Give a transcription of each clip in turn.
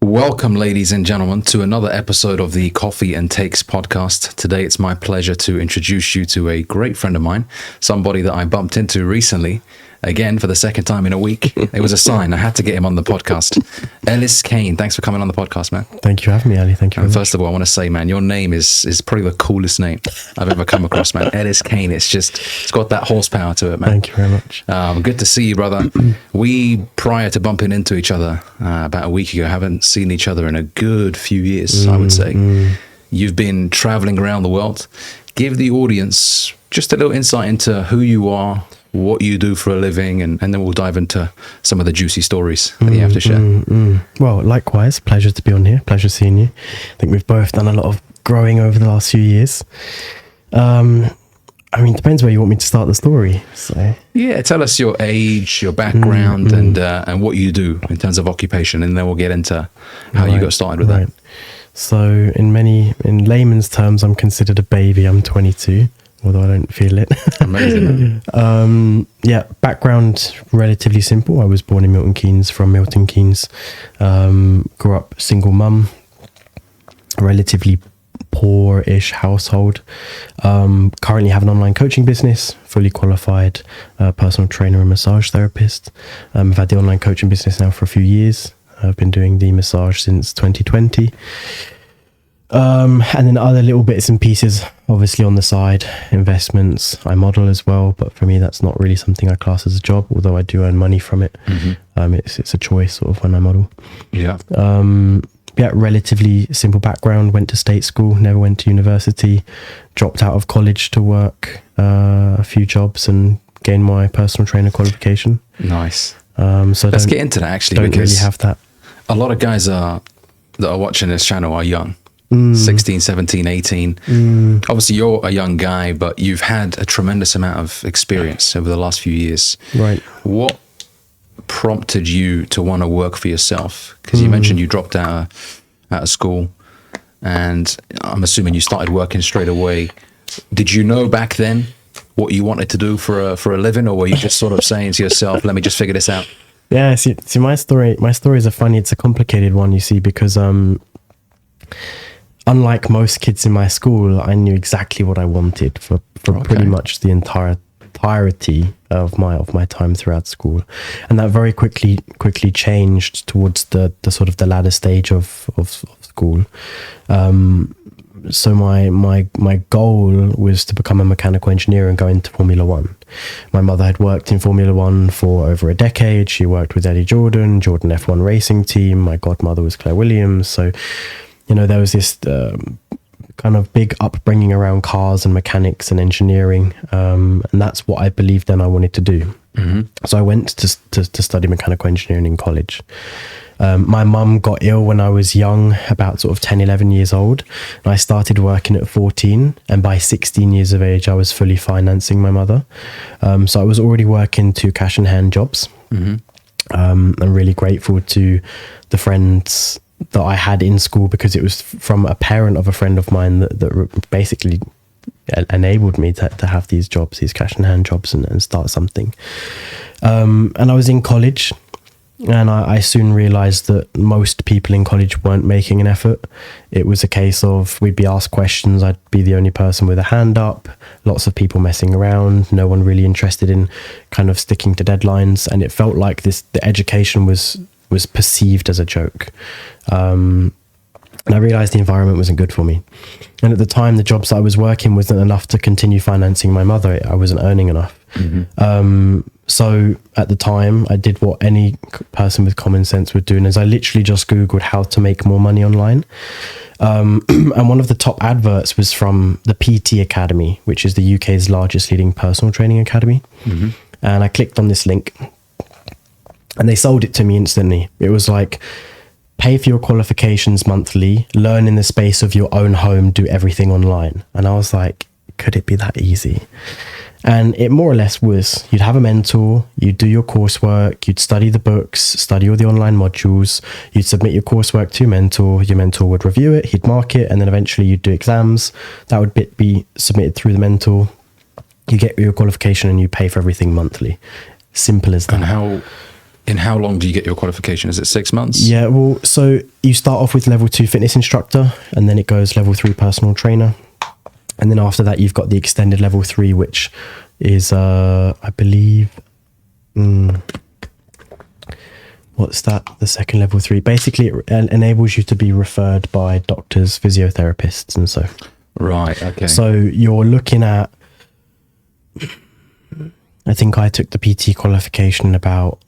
Welcome, ladies and gentlemen, to another episode of the Coffee and Takes podcast. Today, it's my pleasure to introduce you to a great friend of mine, somebody that I bumped into recently, again, for the second time in a week. It was a sign. I had to get him on the podcast. Ellis, Kane, thanks for coming on the podcast, man. Thank you for having me, Ali. Thank you. And first of all, I want to say, man, your name is probably the coolest name I've ever come across, man. Ellis Kane. It's got that horsepower to it, man. Thank you very much. Good to see you, brother. We, prior to bumping into each other about a week ago, haven't seen each other in a good few years, I would say. You've been traveling around the world. Give the audience just a little insight into who you are, what you do for a living, and then we'll dive into some of the juicy stories that you have to share. Well, likewise, pleasure to be on here. Pleasure seeing you. I think we've both done a lot of growing over the last few years. I mean, depends where you want me to start the story. So yeah, tell us your age, your background, and what you do in terms of occupation, and then we'll get into how you got started with that. So in layman's terms, I'm considered a baby. I'm 22, although I don't feel it. Amazing. Yeah, background relatively simple. I was born in Milton Keynes, from Milton Keynes. Grew up single mum, relatively poor-ish household. Currently have an online coaching business, fully qualified personal trainer and massage therapist. I've had the online coaching business now for a few years. I've been doing the massage since 2020. And then other little bits and pieces, obviously on the side, investments. I model as well, but for me, that's not really something I class as a job, although I do earn money from it. It's a choice sort of when I model. Yeah. Yeah, relatively simple background. Went to state school, never went to university. Dropped out of college to work a few jobs and gain my personal trainer qualification. Nice. So let's get into that actually. Don't because really have that. A lot of guys that are watching this channel are young. 16, 17, 18. Obviously, you're a young guy, but you've had a tremendous amount of experience over the last few years. Right. What prompted you to want to work for yourself? Because you mentioned you dropped out of school, and I'm assuming you started working straight away. Did you know back then what you wanted to do for a living, or were you just sort of saying to yourself, let me just figure this out? Yeah, see my stories are funny. It's a complicated one, you see, because unlike most kids in my school, I knew exactly what I wanted for pretty much the entirety of my time throughout school, and that very quickly changed towards the sort of the latter stage of school. So my goal was to become a mechanical engineer and go into Formula One. My mother had worked in Formula One for over a decade. She worked with Eddie Jordan F1 racing team. My godmother was Claire Williams. So, you know, there was this kind of big upbringing around cars and mechanics and engineering. And that's what I believed then I wanted to do. So I went to study mechanical engineering in college. My mum got ill when I was young, about sort of 10, 11 years old. And I started working at 14. And by 16 years of age, I was fully financing my mother. So I was already working 2 cash in hand jobs. I'm really grateful to the friends that I had in school, because it was from a parent of a friend of mine that basically enabled me to have these jobs, these cash in hand jobs, and start something. And I was in college, and I soon realized that most people in college weren't making an effort. It was a case of we'd be asked questions, I'd be the only person with a hand up, lots of people messing around, no one really interested in kind of sticking to deadlines, and it felt like the education was perceived as a joke. And I realized the environment wasn't good for me. And at the time, the jobs that I was working wasn't enough to continue financing my mother. I wasn't earning enough. So at the time, I did what any person with common sense would do, and is I literally just Googled how to make more money online. And one of the top adverts was from the PT Academy, which is the UK's largest leading personal training academy. And I clicked on this link, and they sold it to me instantly. It was like, pay for your qualifications monthly, learn in the space of your own home, do everything online. And I was like, could it be that easy? And it more or less was. You'd have a mentor, you'd do your coursework, you'd study the books, study all the online modules, you'd submit your coursework to your mentor would review it, he'd mark it, and then eventually you'd do exams. That would be submitted through the mentor. You get your qualification and you pay for everything monthly. Simple as that. And how In how long do you get your qualification? Is it 6 months? Yeah, well, so you start off with level 2 fitness instructor, and then it goes level 3 personal trainer. And then after that, you've got the extended level 3, which is, I believe, what's that? The second level 3. Basically, it enables you to be referred by doctors, physiotherapists, and so. Right, okay. So you're looking at, I think I took the PT qualification in about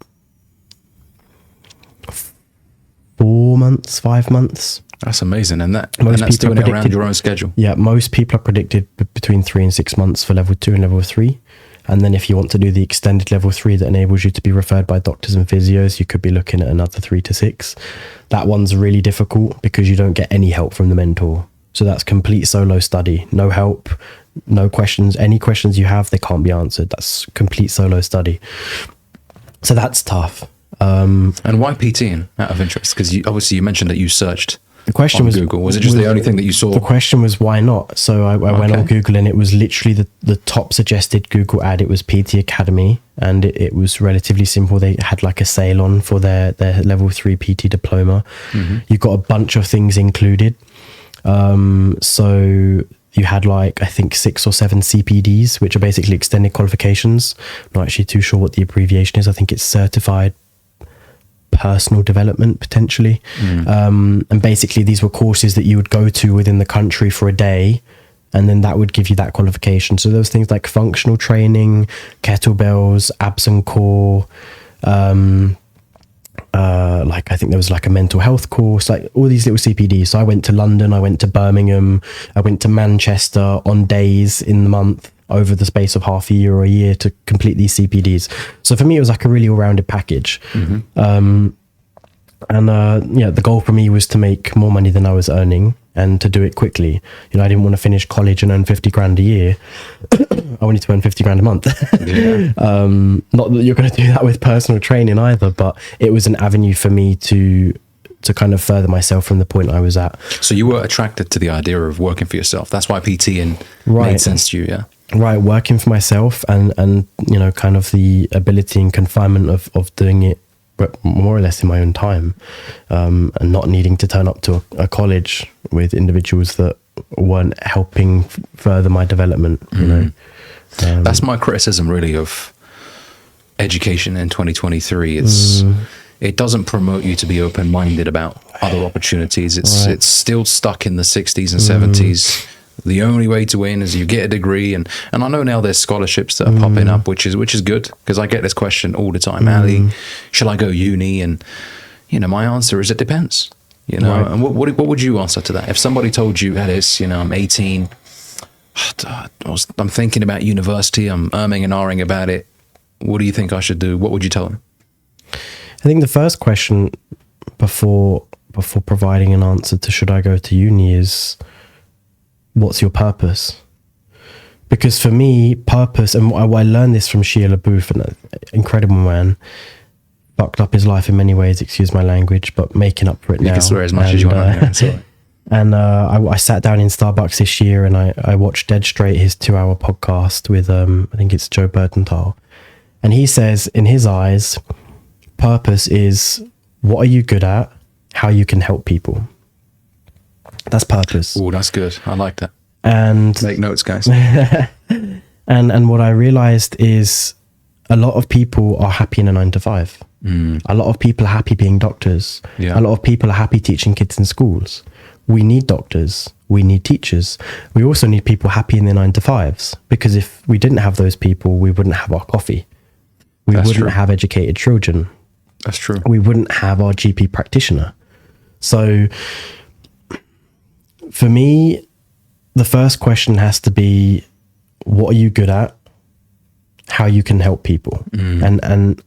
4 months, 5 months. That's amazing. And that's doing it around your own schedule. Yeah, most people are predicted between 3 and 6 months for level 2 and level 3. And then if you want to do the extended level 3 that enables you to be referred by doctors and physios, you could be looking at another 3 to 6. That one's really difficult because you don't get any help from the mentor. So that's complete solo study. No help, no questions. Any questions you have, they can't be answered. That's complete solo study. So that's tough. And why PTing out of interest? Because obviously you mentioned that you searched the question on Google. Was it just the only thing that you saw? The question was why not? So I went on Google, and it was literally the top suggested Google ad. It was PT Academy, and it was relatively simple. They had like a sale on for their level 3 PT diploma. Mm-hmm. You got a bunch of things included. So you had like, I think 6 or 7 CPDs, which are basically extended qualifications. I'm not actually too sure what the abbreviation is. I think it's certified personal development potentially. And basically these were courses that you would go to within the country for a day, and then that would give you that qualification. So there was things like functional training, kettlebells, abs and core, like I think there was like a mental health course, like all these little CPDs. So I went to London, I went to Birmingham, I went to Manchester on days in the month over the space of half a year or a year to complete these CPDs. So for me, it was like a really all-rounded package. Mm-hmm. The goal for me was to make more money than I was earning and to do it quickly. You know, I didn't want to finish college and earn 50 grand a year. I wanted to earn 50 grand a month. Yeah. Not that you're going to do that with personal training either, but it was an avenue for me to kind of further myself from the point I was at. So you were attracted to the idea of working for yourself. That's why PTing made sense to you, yeah? Right, working for myself and you know, kind of the ability and confinement of doing it more or less in my own time, and not needing to turn up to a college with individuals that weren't helping further my development, you know. That's my criticism really of education in 2023. It doesn't promote you to be open-minded about other opportunities. It's still stuck in the 60s and 70s. The only way to win is you get a degree, and I know now there's scholarships that are popping up, which is good, because I get this question all the time. Ali, shall I go uni? And you know, my answer is it depends. You know, right. And what would you answer to that? If somebody told you, Ellis, you know, I'm 18, I'm thinking about university, I'm umming and ahhing about it, what do you think I should do? What would you tell them? I think the first question before providing an answer to should I go to uni is, what's your purpose? Because for me, purpose, and I learned this from Shia LaBeouf, an incredible man, fucked up his life in many ways, excuse my language, but making up for it now. You can swear as much as you want. And I sat down in Starbucks this year and I watched Dead Straight, his 2-hour podcast with, I think it's Joe Bertenthal. And he says, in his eyes, purpose is what are you good at, how you can help people. That's purpose. Oh, that's good. I like that. And make notes, guys. and what I realized is a lot of people are happy in a 9-to-5. A lot of people are happy being doctors. Yeah. A lot of people are happy teaching kids in schools. We need doctors. We need teachers. We also need people happy in their 9-to-5s, because if we didn't have those people, we wouldn't have our coffee. We wouldn't have educated children. That's true. We wouldn't have our GP practitioner. So for me, the first question has to be, what are you good at? How you can help people. And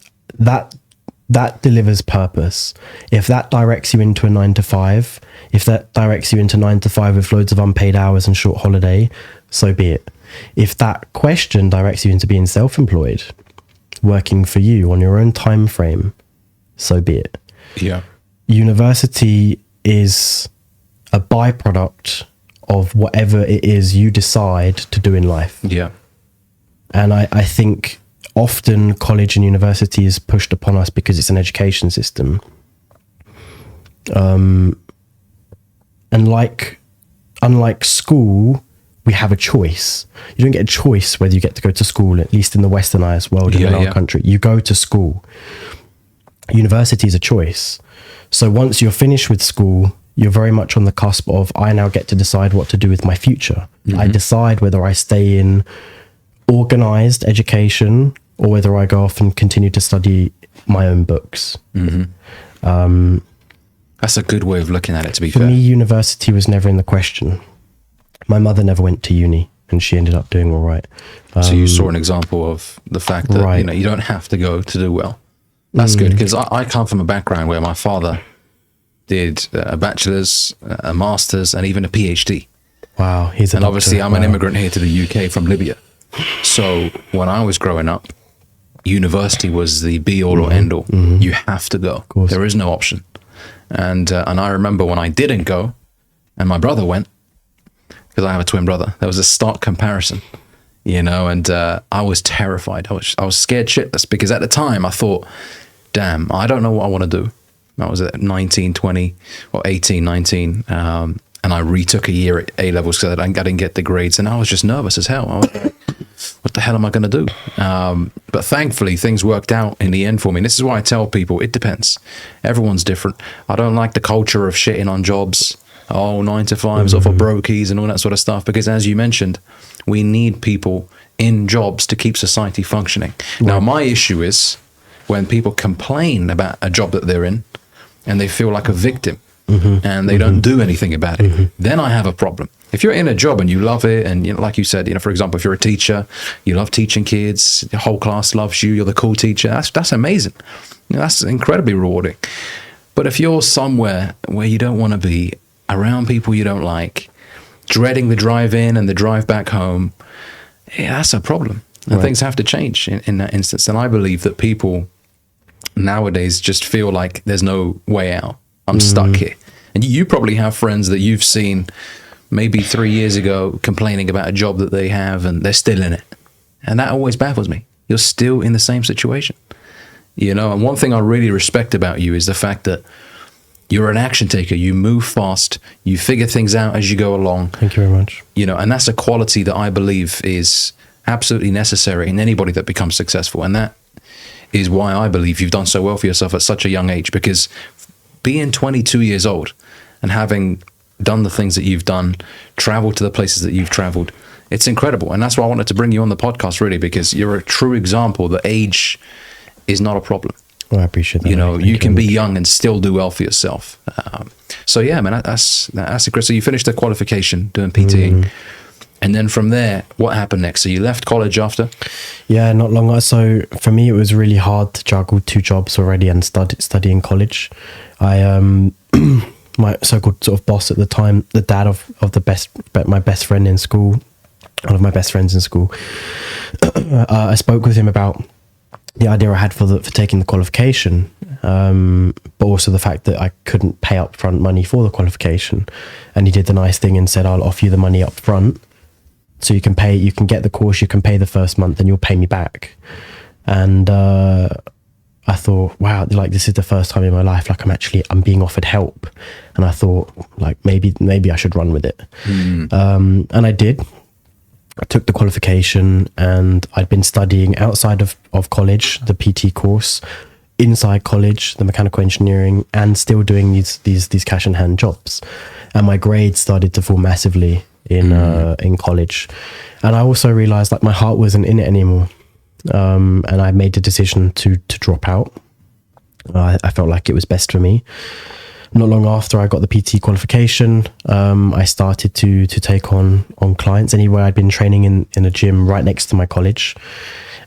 that delivers purpose. If that directs you into a 9-to-5, if that directs you into 9-to-5 with loads of unpaid hours and short holiday, so be it. If that question directs you into being self-employed, working for you on your own time frame, so be it. Yeah. University is a byproduct of whatever it is you decide to do in life. Yeah. And I think often college and university is pushed upon us because it's an education system. And unlike school, we have a choice. You don't get a choice whether you get to go to school, at least in the westernized world, in our country. You go to school. University is a choice. So once you're finished with school, you're very much on the cusp of, I now get to decide what to do with my future. I decide whether I stay in organized education or whether I go off and continue to study my own books. That's a good way of looking at it, to be fair. For me, university was never in the question. My mother never went to uni, and she ended up doing all right. So you saw an example of the fact that you don't have to go to do well. That's good, because I come from a background where my father did a bachelor's, a master's, and even a PhD. Wow, he's a And doctor. obviously, I'm an immigrant here to the UK from Libya. So when I was growing up, university was the be-all or end-all. You have to go. There is no option. And I remember when I didn't go, and my brother went, because I have a twin brother, there was a stark comparison, and I was terrified. I was scared shitless, because at the time I thought, damn, I don't know what I want to do. I was at 19, 20, or 18, 19, and I retook a year at A-levels because I didn't get the grades, and I was just nervous as hell. I was like, what the hell am I going to do? But thankfully, things worked out in the end for me. And this is why I tell people, it depends. Everyone's different. I don't like the culture of shitting on jobs. 9 to 5s or for brokies and all that sort of stuff. Because as you mentioned, we need people in jobs to keep society functioning. Now, my issue is when people complain about a job that they're in and they feel like a victim and they don't do anything about it. Then I have a problem. If you're in a job and you love it, and like you said, for example, if you're a teacher, you love teaching kids, the whole class loves you, you're the cool teacher, that's amazing. That's incredibly rewarding. But if you're somewhere where you don't want to be, around people you don't like, dreading the drive in and the drive back home, that's a problem. And things have to change in that instance. And I believe that people nowadays just feel like there's no way out. I'm stuck here. And you probably have friends that you've seen maybe 3 years ago complaining about a job that they have, and they're still in it. And that always baffles me. You're still in the same situation. And one thing I really respect about you is the fact that you're an action taker. You move fast. You figure things out as you go along. Thank you very much. And that's a quality that I believe is absolutely necessary in anybody that becomes successful. And that is why I believe you've done so well for yourself at such a young age, because being 22 years old and having done the things that you've done, traveled to the places that you've traveled, it's incredible. And that's why I wanted to bring you on the podcast, really, because you're a true example that age is not a problem. Well, I appreciate that. You can be young and still do well for yourself. So yeah, man, that's great. So you finished the qualification doing PTing. And then from there, what happened next? So you left college after? Yeah, not long ago. So for me, it was really hard to juggle 2 jobs already and study in college. My so-called sort of boss at the time, the dad of my best friend in school, one of my best friends in school, I spoke with him about the idea I had for taking the qualification, but also the fact that I couldn't pay upfront money for the qualification. And he did the nice thing and said, I'll offer you the money up front, so you can get the course, you can pay the first month, and you'll pay me back. And I thought, wow, like this is the first time in my life, like I'm being offered help. And I thought, like, maybe I should run with it. And I did. I took the qualification, and I'd been studying outside of college, the PT course, inside college, the mechanical engineering, and still doing these cash in hand jobs. And my grades started to fall massively in college. And I also realized like my heart wasn't in it anymore. And I made the decision to drop out. I felt like it was best for me. Not long after I got the PT qualification, I started to take on clients anywhere. I'd been training in a gym right next to my college,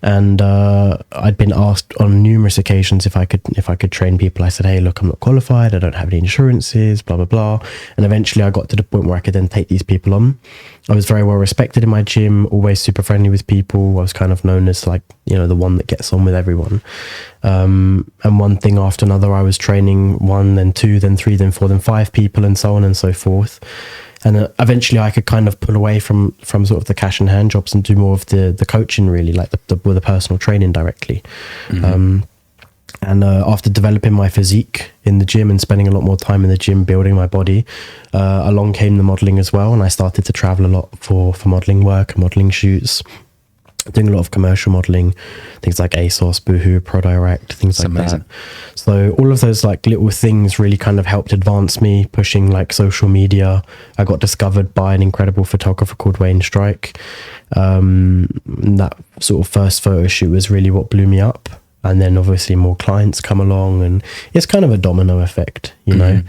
and I'd been asked on numerous occasions if I could train people. I said, hey, look, I'm not qualified, I don't have any insurances, blah blah blah. And eventually I got to the point where I could then take these people on. I was very well respected in my gym, always super friendly with people. I was kind of known as like, the one that gets on with everyone. And one thing after another, I was training 1, then 2, then 3, then 4, then 5 people, and so on and so forth. And eventually I could kind of pull away from sort of the cash in hand jobs and do more of the coaching, really, like the personal training directly. And after developing my physique in the gym and spending a lot more time in the gym building my body, along came the modeling as well. And I started to travel a lot for modeling work and modeling shoots, doing a lot of commercial modeling, things like ASOS, Boohoo, ProDirect, things like that. So all of those like little things really kind of helped advance me, pushing like social media. I got discovered by an incredible photographer called Wayne Strike. That sort of first photo shoot was really what blew me up. And then obviously more clients come along, and it's kind of a domino effect, you know.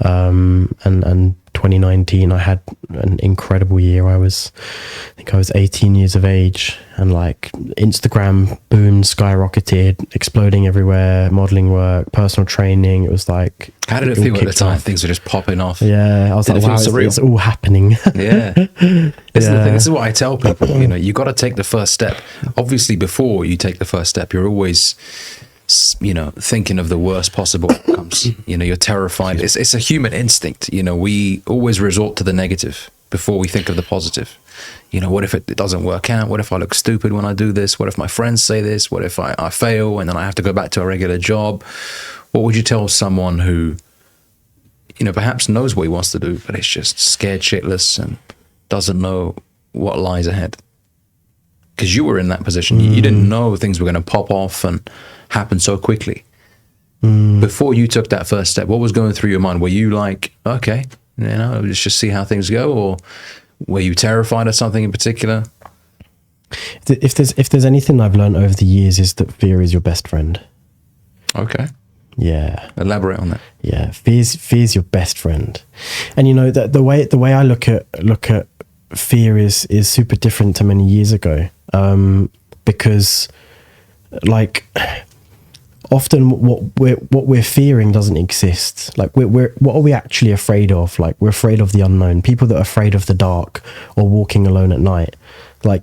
And 2019, I had an incredible year. I think I was 18 years of age, and like Instagram boomed, skyrocketed, exploding everywhere, modeling work, personal training. It was like, how did it feel at the time? Things were just popping off. Yeah, I was like, wow, it's all happening. Yeah. This is the thing. This is what I tell people, you know, you got to take the first step. Obviously, before you take the first step, you're always, you know, thinking of the worst possible outcomes. You know, you're terrified. It's a human instinct. You know, we always resort to the negative before we think of the positive. You know, what if it doesn't work out? What if I look stupid when I do this? What if my friends say this? What if I fail and then I have to go back to a regular job? What would you tell someone who, you know, perhaps knows what he wants to do, but is just scared shitless and doesn't know what lies ahead? Because you were in that position. You didn't know things were going to pop off and happen so quickly. Before you took that first step, what was going through your mind? Were you like, okay, you know, let's just see how things go? Or were you terrified of something in particular? If there's anything I've learned over the years, is that fear is your best friend. Okay. Yeah. Elaborate on that. Yeah. Fear's your best friend. And you know, the way I look at fear is super different to many years ago. Because like often what we're fearing doesn't exist. Like what are we actually afraid of? Like we're afraid of the unknown. People that are afraid of the dark or walking alone at night. Like,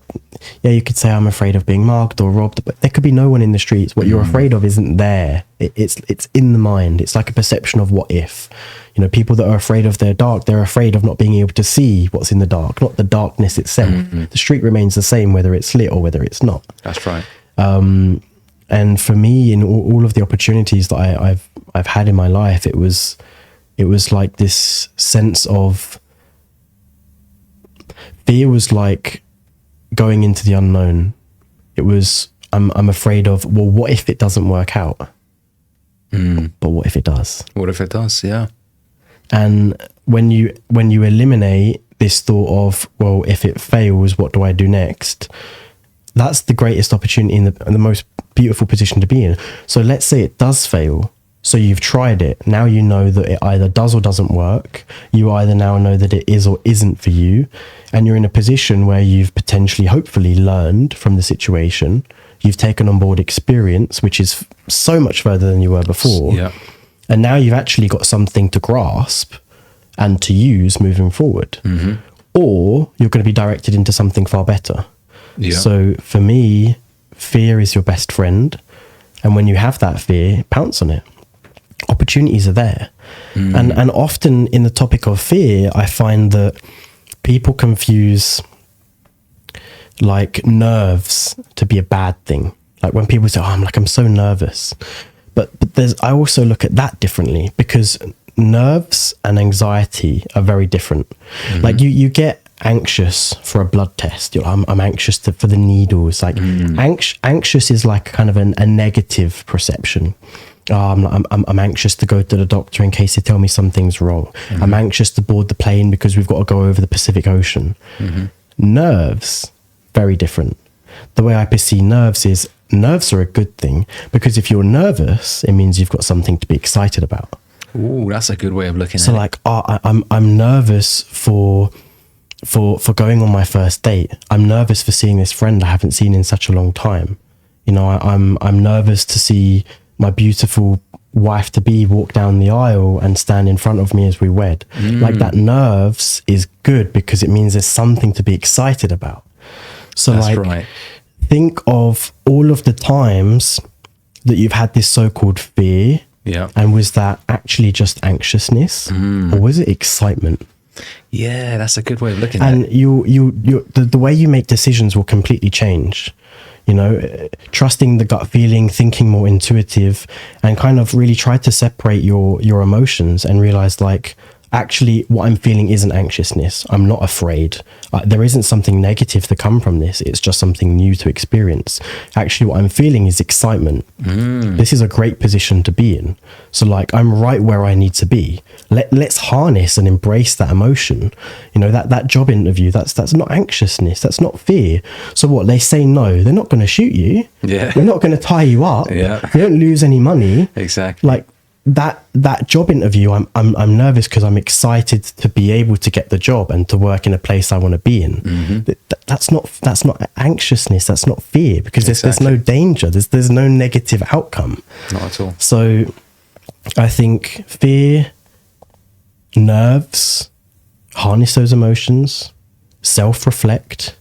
yeah, you could say I'm afraid of being mugged or robbed, but there could be no one in the streets. What you're afraid of isn't there. It's in the mind. It's like a perception of what if. You know, people that are afraid of their dark, they're afraid of not being able to see what's in the dark, not the darkness itself. The street remains the same whether it's lit or whether it's not. That's right. And for me, in all of the opportunities that I've had in my life, it was like this sense of fear was like going into the unknown. It was, I'm afraid of, well, what if it doesn't work out? But what if it does? What if it does? Yeah. And when you eliminate this thought of, well, if it fails, what do I do next? That's the greatest opportunity and the most beautiful position to be in. So let's say it does fail. So you've tried it. Now you know that it either does or doesn't work. You either now know that it is or isn't for you. And you're in a position where you've potentially, hopefully, learned from the situation. You've taken on board experience, which is so much further than you were before. Yeah. And now you've actually got something to grasp and to use moving forward. Or you're going to be directed into something far better. Yeah. So for me, fear is your best friend. And when you have that fear, pounce on it. Opportunities are there. And often in the topic of fear, I find that people confuse like nerves to be a bad thing. Like when people say, oh, I'm so nervous. But I also look at that differently, because nerves and anxiety are very different. Like you get anxious for a blood test. I'm anxious for the needles. Like anxious is like kind of a negative perception. I'm anxious to go to the doctor in case they tell me something's wrong. I'm anxious to board the plane because we've got to go over the Pacific Ocean. Nerves, very different. The way I perceive nerves is nerves are a good thing, because if you're nervous, it means you've got something to be excited about. Ooh, that's a good way of looking at it. So like, I'm nervous for going on my first date. I'm nervous for seeing this friend I haven't seen in such a long time. You know, I'm nervous to see my beautiful wife to be walk down the aisle and stand in front of me as we wed. Like that nerves is good because it means there's something to be excited about. So that's like, right. Think of all of the times that you've had this so-called fear. Yeah. And was that actually just anxiousness or was it excitement? Yeah, that's a good way of looking at And it. the way you make decisions will completely change. You know, trusting the gut feeling, thinking more intuitive, and kind of really try to separate your emotions and realize, like, actually what I'm feeling isn't anxiousness. I'm not afraid. There isn't something negative to come from this. It's just something new to experience. Actually, what I'm feeling is excitement. This is a great position to be in. So, like, I'm right where I need to be. Let's harness and embrace that emotion. You know, that job interview, that's not anxiousness. That's not fear. So what? They say no. They're not going to shoot you. Yeah. They're not going to tie you up. Yeah. You don't lose any money. Exactly. Like, that job interview, I'm nervous because I'm excited to be able to get the job and to work in a place I want to be in. That's not anxiousness. That's not fear, because there's no danger. There's no negative outcome. Not at all. So I think fear, nerves, harness those emotions, self-reflect.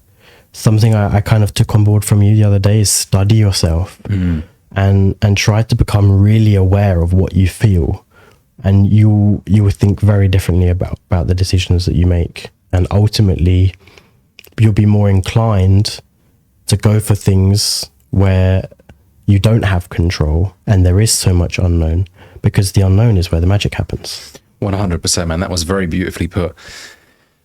Something I kind of took on board from you the other day is study yourself. And try to become really aware of what you feel, and you will think very differently about the decisions that you make, and ultimately you'll be more inclined to go for things where you don't have control and there is so much unknown, because the unknown is where the magic happens. 100%, man. That was very beautifully put.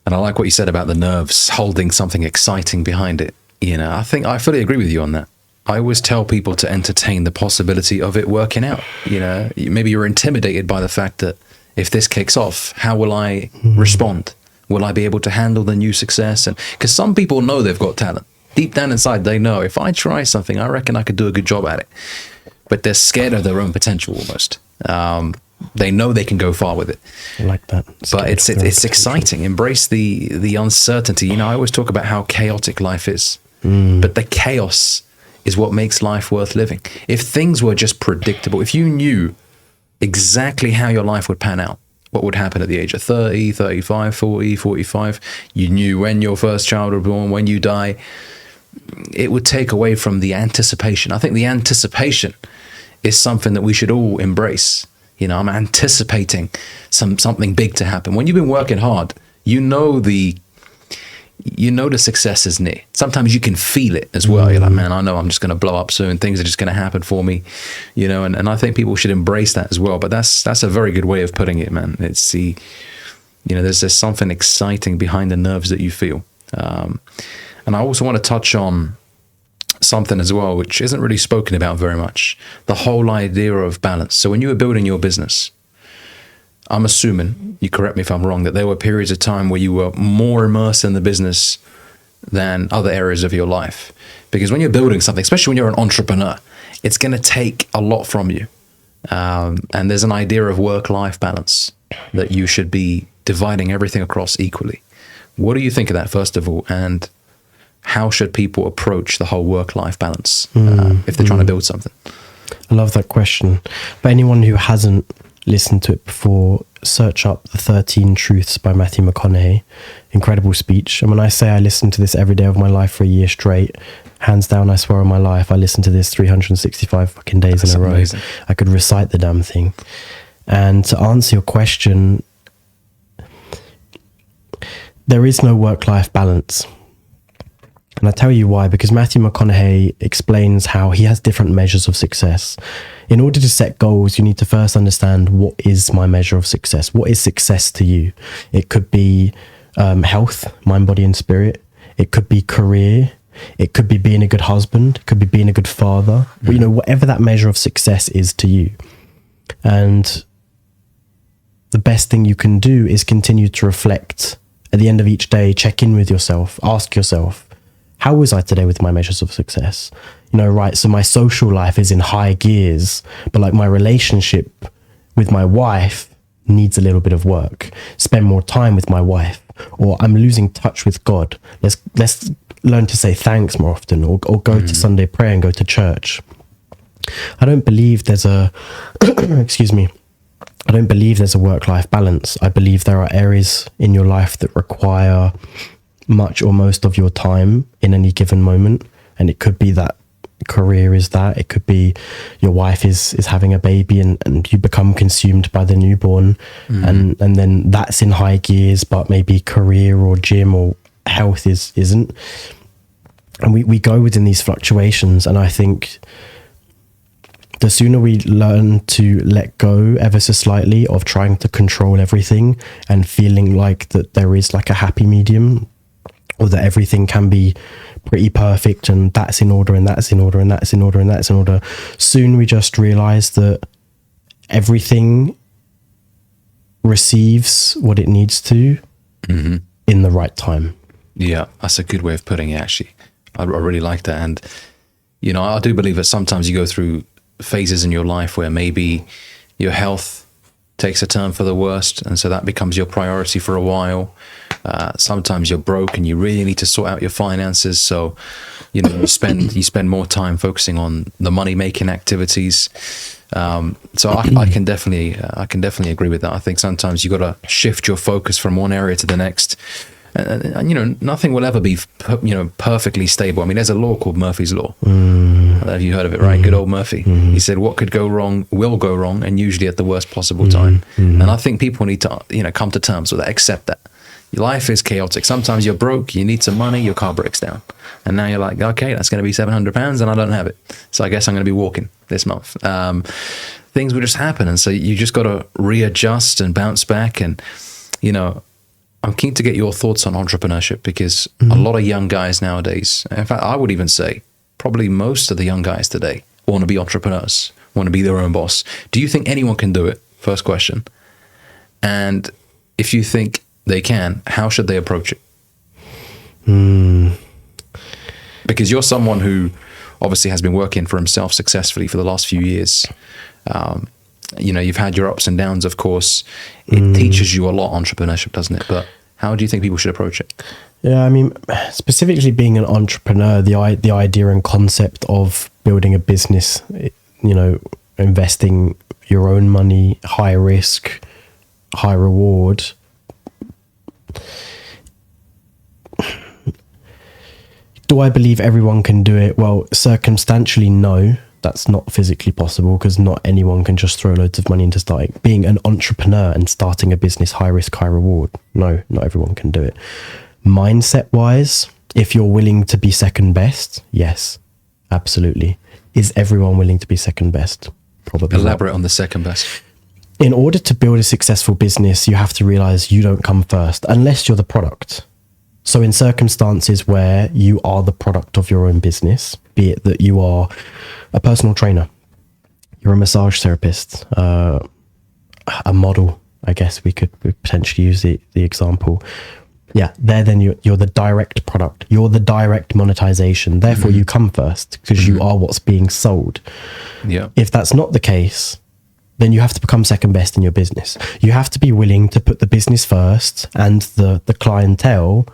And I like what you said about the nerves holding something exciting behind it. You know, I think I fully agree with you on that. I always tell people to entertain the possibility of it working out. You know, maybe you're intimidated by the fact that if this kicks off, how will I respond? Will I be able to handle the new success? And because some people know they've got talent. Deep down inside, they know, if I try something, I reckon I could do a good job at it. But they're scared of their own potential almost. They know they can go far with it. I like that. But it's exciting. Embrace the uncertainty. You know, I always talk about how chaotic life is. But the chaos is what makes life worth living. If things were just predictable, if you knew exactly how your life would pan out, what would happen at the age of 30, 35, 40, 45, you knew when your first child would be born, when you die, it would take away from the anticipation. I think the anticipation is something that we should all embrace. You know, I'm anticipating something big to happen. When you've been working hard, you know the success is near. Sometimes you can feel it as well. You're like, man, I know I'm just going to blow up soon. Things are just going to happen for me, you know, and I think people should embrace that as well. But that's a very good way of putting it, man. It's there's something exciting behind the nerves that you feel. And I also want to touch on something as well, which isn't really spoken about very much. The whole idea of balance. So when you were building your business, I'm assuming, you correct me if I'm wrong, that there were periods of time where you were more immersed in the business than other areas of your life. Because when you're building something, especially when you're an entrepreneur, it's going to take a lot from you. And there's an idea of work-life balance, that you should be dividing everything across equally. What do you think of that, first of all? And how should people approach the whole work-life balance if they're trying to build something? I love that question. For anyone who hasn't listened to it before, search up The 13 Truths by Matthew McConaughey. Incredible speech. And when I say I listen to this every day of my life for a year straight, hands down, I swear on my life, I listen to this 365 fucking days in a row. Amazing. I could recite the damn thing. And to answer your question, there is no work-life balance. And I'll tell you why, because Matthew McConaughey explains how he has different measures of success. In order to set goals, you need to first understand, what is my measure of success? What is success to you? It could be health, mind, body, and spirit. It could be career. It could be being a good husband. It could be being a good father. But, you know, whatever that measure of success is to you. And the best thing you can do is continue to reflect at the end of each day. Check in with yourself. Ask yourself, how was I today with my measures of success? You know, right, so my social life is in high gears, but like my relationship with my wife needs a little bit of work. Spend more time with my wife, or I'm losing touch with God. Let's learn to say thanks more often, or go to Sunday prayer and go to church. I don't believe there's a excuse me. I don't believe there's a work-life balance. I believe there are areas in your life that require much or most of your time in any given moment, and it could be that career is that. It could be your wife is having a baby and you become consumed by the newborn, and then that's in high gears, but maybe career or gym or health isn't. And we go within these fluctuations, and I think the sooner we learn to let go ever so slightly of trying to control everything and feeling like that there is like a happy medium, or that everything can be pretty perfect and that's in order and that's in order and that's in order and that's in order, soon we just realize that everything receives what it needs to in the right time. Yeah, that's a good way of putting it, actually. I really like that. And, you know, I do believe that sometimes you go through phases in your life where maybe your health takes a turn for the worst, and so that becomes your priority for a while. Sometimes you're broke and you really need to sort out your finances, so you know you spend more time focusing on the money making activities. So I can definitely agree with that. I think sometimes you got to shift your focus from one area to the next. And you know, nothing will ever be, you know, perfectly stable. I mean, there's a law called Murphy's Law. Have you heard of it, right? Good old Murphy. He said, what could go wrong will go wrong, and usually at the worst possible time. And I think people need to, you know, come to terms with that, accept that. Your life is chaotic. Sometimes you're broke, you need some money, your car breaks down. And now you're like, okay, that's going to be £700 and I don't have it. So I guess I'm going to be walking this month. Things will just happen. And so you just got to readjust and bounce back. And, you know, I'm keen to get your thoughts on entrepreneurship, because a lot of young guys nowadays, in fact, I would even say probably most of the young guys today want to be entrepreneurs, want to be their own boss. Do you think anyone can do it? First question. And if you think they can, how should they approach it? Because you're someone who obviously has been working for himself successfully for the last few years. You know, you've had your ups and downs, of course. It teaches you a lot, entrepreneurship, doesn't it? But how do you think people should approach it? Yeah, I mean, specifically being an entrepreneur, the idea and concept of building a business, you know, investing your own money, high risk, high reward. Do I believe everyone can do it? Well, circumstantially, no. That's not physically possible, because not anyone can just throw loads of money into starting. Being an entrepreneur and starting a business, high risk, high reward. No, not everyone can do it. Mindset wise, if you're willing to be second best, yes, absolutely. Is everyone willing to be second best? Probably. Elaborate on the second best. In order to build a successful business, you have to realize you don't come first unless you're the product. So in circumstances where you are the product of your own business, be it that you are a personal trainer, you're a massage therapist, a model, I guess we could potentially use the example. Yeah, then you're the direct product. You're the direct monetization. Therefore, you come first, because you are what's being sold. Yeah. If that's not the case, then you have to become second best in your business. You have to be willing to put the business first and the clientele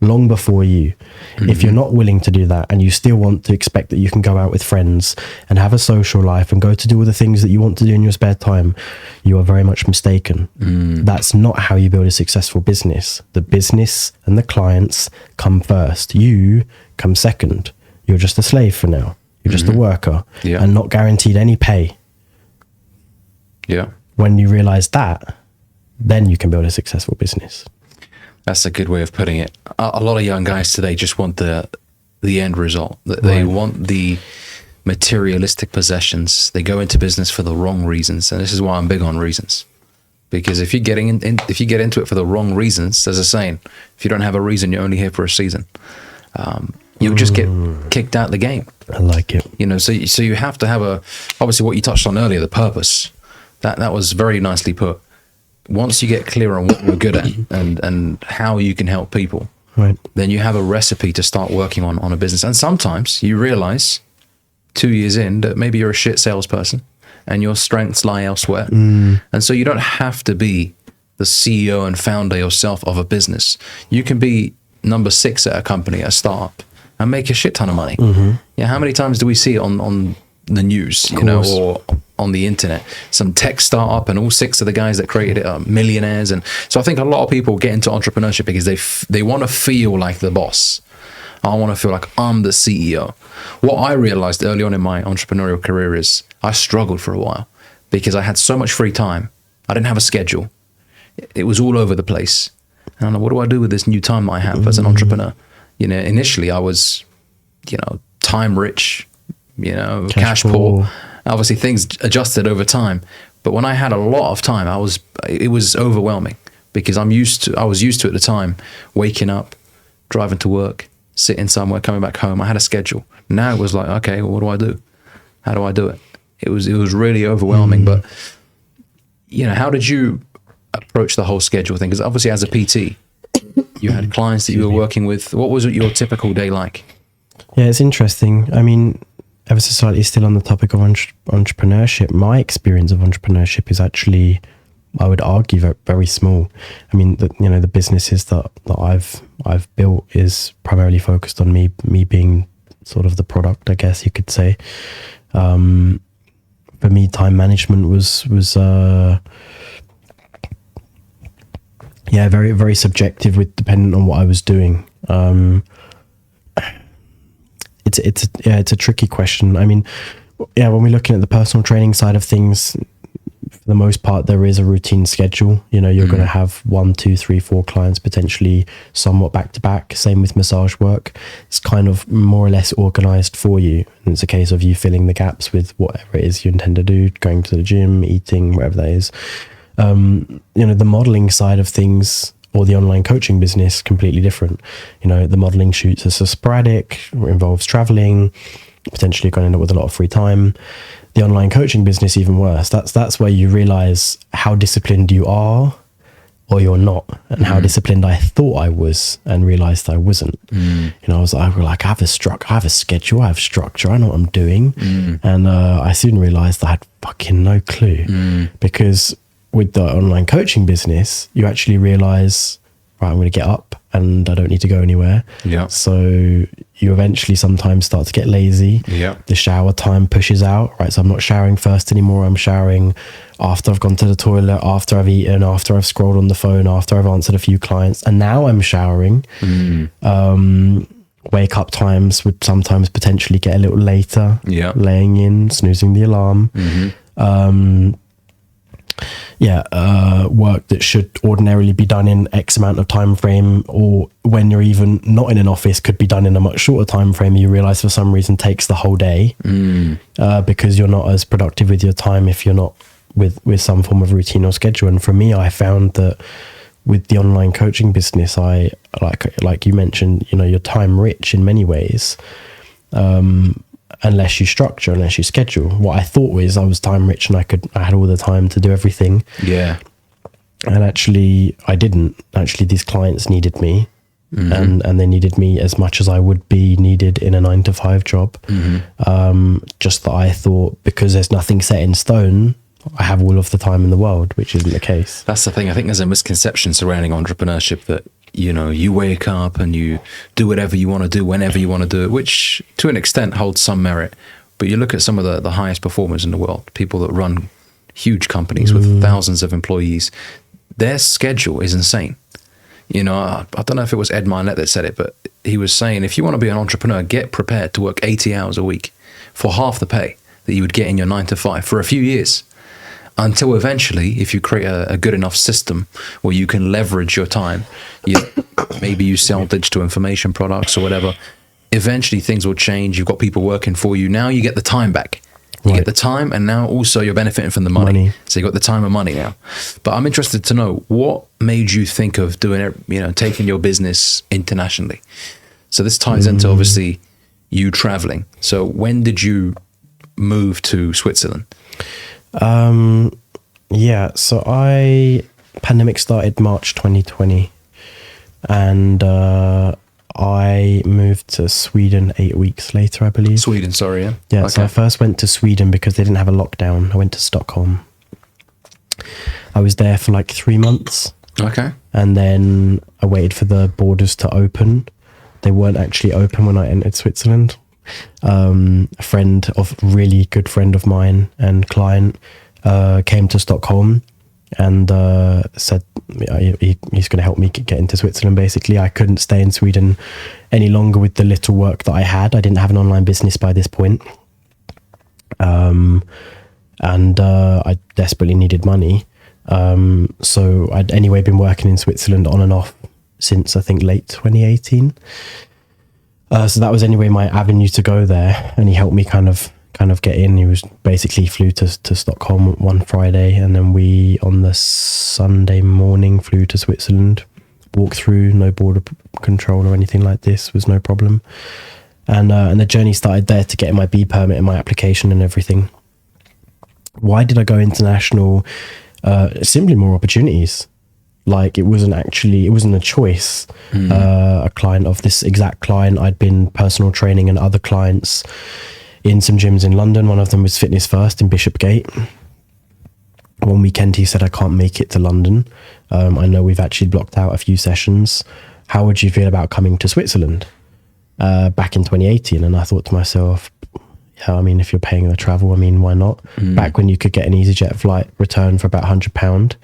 long before you. If you're not willing to do that, and you still want to expect that you can go out with friends and have a social life and go to do all the things that you want to do in your spare time, you are very much mistaken. That's not how you build a successful business. The business and the clients come first. You come second. You're just a slave for now. You're just a worker and not guaranteed any pay. Yeah. When you realize that, then you can build a successful business. That's a good way of putting it. A lot of young guys today just want the end result. They want the materialistic possessions. They go into business for the wrong reasons, and this is why I'm big on reasons. Because if you're if you get into it for the wrong reasons, there's a saying: if you don't have a reason, you're only here for a season. You'll just get kicked out of the game. I like it. You know, so you have to have obviously what you touched on earlier, the purpose. That was very nicely put. Once you get clear on what you're good at and how you can help people, then you have a recipe to start working on a business. And sometimes you realize 2 years in that maybe you're a shit salesperson and your strengths lie elsewhere. And so you don't have to be the CEO and founder yourself of a business. You can be number 6 at a company, a startup, and make a shit ton of money. Yeah, how many times do we see it on the news, you know, or on the internet, some tech startup, and all 6 of the guys that created it are millionaires? And so I think a lot of people get into entrepreneurship because they want to feel like the boss. I want to feel like I'm the CEO. What I realized early on in my entrepreneurial career is I struggled for a while because I had so much free time. I didn't have a schedule. It was all over the place. And I'm like, what do I do with this new time that I have as an entrepreneur? Initially I was, time rich, cash poor. Obviously things adjusted over time. But when I had a lot of time, it was overwhelming because I was used to at the time, waking up, driving to work, sitting somewhere, coming back home. I had a schedule. Now it was like, okay, well, what do I do? How do I do it? It was really overwhelming. But, how did you approach the whole schedule thing? Because obviously as a PT, you had clients that you were working with. What was your typical day like? Yeah, it's interesting. I mean, ever so slightly still on the topic of entrepreneurship, my experience of entrepreneurship is actually, I would argue, very, very small. I mean, the businesses that I've built is primarily focused on me being sort of the product, I guess you could say. For me, time management was very, very subjective, with dependent on what I was doing. It's a tricky question. I mean, when we're looking at the personal training side of things, for the most part, there is a routine schedule. You're going to have 1, 2, 3, 4 clients potentially somewhat back to back. Same with massage work. It's kind of more or less organized for you. And it's a case of you filling the gaps with whatever it is you intend to do, going to the gym, eating, whatever that is. The modeling side of things, or the online coaching business, completely different. The modeling shoots are so sporadic, involves traveling, potentially going to end up with a lot of free time. The online coaching business, even worse. That's where you realize how disciplined you are or you're not, and how disciplined I thought I was and realized I wasn't. I was like, I have a schedule, I have structure, I know what I'm doing. And I soon realized I had fucking no clue, because with the online coaching business, you actually realize, right, I'm going to get up and I don't need to go anywhere. Yeah. So you eventually sometimes start to get lazy. Yeah. The shower time pushes out, right? So I'm not showering first anymore. I'm showering after I've gone to the toilet, after I've eaten, after I've scrolled on the phone, after I've answered a few clients. And now I'm showering. Wake up times would sometimes potentially get a little later. Yeah. Laying in, snoozing the alarm. Work that should ordinarily be done in X amount of time frame, or when you're even not in an office, could be done in a much shorter time frame, you realize for some reason takes the whole day, because you're not as productive with your time if you're not with some form of routine or schedule. And for me, I found that with the online coaching business, I like you mentioned, you're time rich in many ways. Unless you structure, unless you schedule. What I thought was I was time rich and I had all the time to do everything. Yeah. And actually I didn't. Actually, these clients needed me, and they needed me as much as I would be needed in a 9-to-5 job. Just that I thought, because there's nothing set in stone, I have all of the time in the world, which isn't the case. That's the thing. I think there's a misconception surrounding entrepreneurship that, you wake up and you do whatever you want to do whenever you want to do it, which to an extent holds some merit. But you look at some of the highest performers in the world, people that run huge companies with thousands of employees, their schedule is insane. I don't know if it was Ed Milet that said it, but he was saying, if you want to be an entrepreneur, get prepared to work 80 hours a week for half the pay that you would get in your 9-to-5 for a few years. Until eventually, if you create a good enough system where you can leverage your time, maybe you sell digital information products or whatever, eventually things will change. You've got people working for you. Now you get the time back. You get the time, and now also you're benefiting from the money. So you got the time and money now. But I'm interested to know, what made you think of doing it, taking your business internationally? So this ties into obviously you traveling. So when did you move to Switzerland? So pandemic started March 2020, and I moved to Sweden 8 weeks later, I believe. Sweden, sorry, yeah. Yeah, okay. So I first went to Sweden because they didn't have a lockdown. I went to Stockholm. I was there for like 3 months. Okay. And then I waited for the borders to open. They weren't actually open when I entered Switzerland. A really good friend of mine and client came to Stockholm and said he's going to help me get into Switzerland. Basically, I couldn't stay in Sweden any longer with the little work that I had. I didn't have an online business by this point. And I desperately needed money. So I'd anyway been working in Switzerland on and off since I think late 2018. So that was anyway my avenue to go there, and he helped me kind of get in. He was basically flew to Stockholm one Friday, and then we on the Sunday morning flew to Switzerland, walked through, no border control or anything like this, was no problem. And the journey started there to getting my B permit and my application and everything. Why did I go international? Simply more opportunities. Like it wasn't a choice. A client of this exact client, I'd been personal training and other clients in some gyms in London. One of them was Fitness First in Bishopsgate. One weekend he said, I can't make it to London. I know we've actually blocked out a few sessions. How would you feel about coming to Switzerland? Back in 2018. And I thought to myself, yeah, I mean, if you're paying the travel, I mean, why not? Back when you could get an EasyJet flight return for about £100.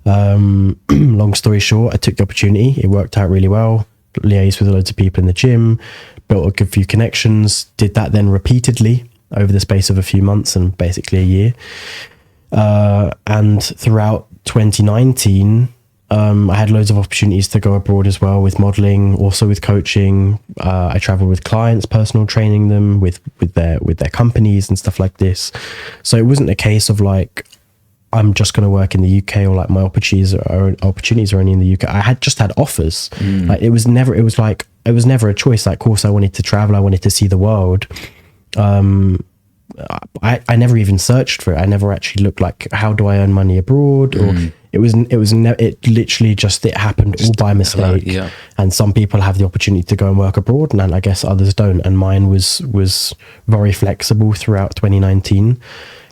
Long story short, I took the opportunity. It worked out really well. Liaised with loads of people in the gym, built a good few connections, did that then repeatedly over the space of a few months and basically a year. And throughout 2019, I had loads of opportunities to go abroad as well, with modeling, also with coaching. I traveled with clients, personal training them with their companies and stuff like this. So it wasn't a case of like, I'm just going to work in the UK, or like my opportunities are only in the UK. I had just had offers. Like it was never a choice. Like, of course I wanted to travel. I wanted to see the world. I never even searched for it. I never actually looked like, how do I earn money abroad? Or it literally just, it happened all by mistake. Yeah. And some people have the opportunity to go and work abroad, and I guess others don't. And mine was very flexible throughout 2019.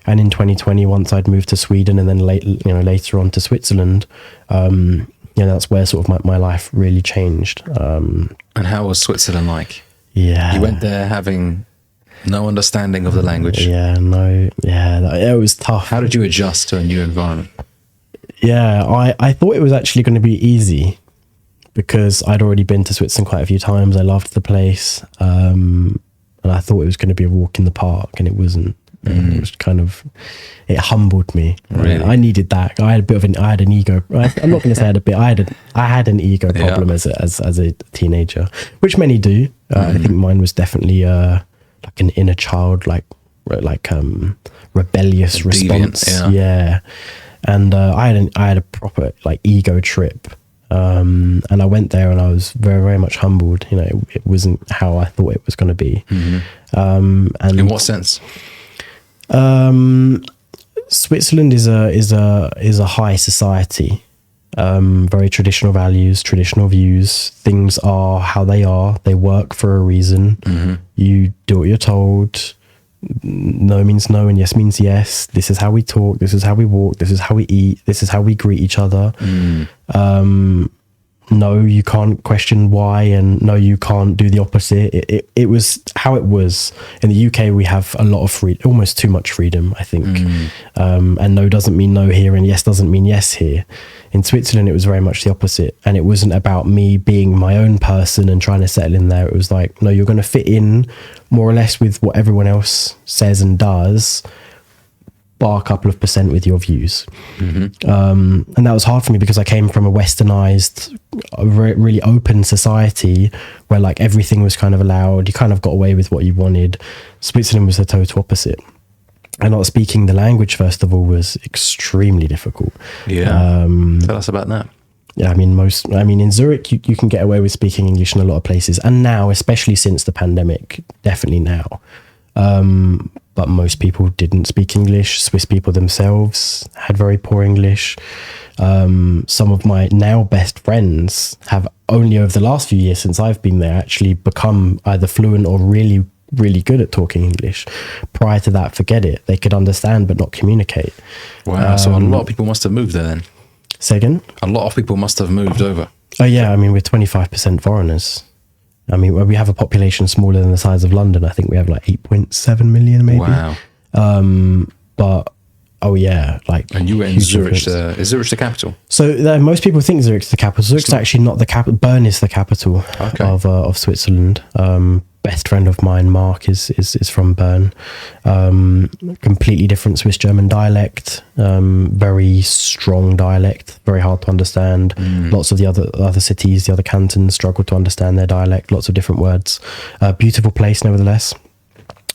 And in 2020, once I'd moved to Sweden and then later on to Switzerland, that's where sort of my life really changed. And how was Switzerland like? Yeah. You went there having no understanding of the language. It was tough. How did you adjust to a new environment? Yeah, I thought it was actually going to be easy because I'd already been to Switzerland quite a few times. I loved the place. And I thought it was going to be a walk in the park, and it wasn't. It was kind of, it humbled me. Really? I needed that. I had an ego. I'm not going to say I had an ego problem as a teenager, which many do. I think mine was definitely like an inner child, like rebellious response. Deviant, yeah. And I had a proper like ego trip. And I went there and I was very, very much humbled. It wasn't how I thought it was going to be. And in what sense? Switzerland is a high society, very traditional values, traditional views. Things are how they are. They work for a reason. You do what you're told. No means no and yes means yes. This is how we talk. This is how we walk. This is how we eat. This is how we greet each other. No, you can't question why, and no, you can't do the opposite. It was how it was. In the UK, we have a lot of freedom, almost too much freedom, I think. And no doesn't mean no here, and yes doesn't mean yes here. In Switzerland, it was very much the opposite. And it wasn't about me being my own person and trying to settle in there. It was like, no, you're going to fit in more or less with what everyone else says and does, bar a couple of % with your views. And that was hard for me because I came from a westernized, really open society where like everything was kind of allowed. You kind of got away with what you wanted. Switzerland was the total opposite. And not speaking the language, first of all, was extremely difficult. Yeah. Tell us about that. Yeah, I mean, in Zurich, you can get away with speaking English in a lot of places. And now, especially since the pandemic, definitely now. But most people didn't speak English. Swiss people themselves had very poor English. Some of my now best friends have only over the last few years since I've been there actually become either fluent or really, really good at talking English. Prior to that, forget it. They could understand but not communicate. Wow, so a lot of people must have moved there then. Say again? A lot of people must have moved over. Oh yeah, I mean, we're 25% foreigners. I mean, we have a population smaller than the size of London. I think we have like 8.7 million maybe. Wow. But Oh yeah, like. And you were in huge Zurich. influence. Is Zurich the capital? So most people think Zurich's the capital. Zurich's actually not the capital. Bern is the capital of Switzerland. Best friend of mine, Mark, is from Bern. Completely different Swiss German dialect. Very strong dialect. Very hard to understand. Lots of the other cities, the other cantons, struggle to understand their dialect. Lots of different words. Beautiful place, nevertheless.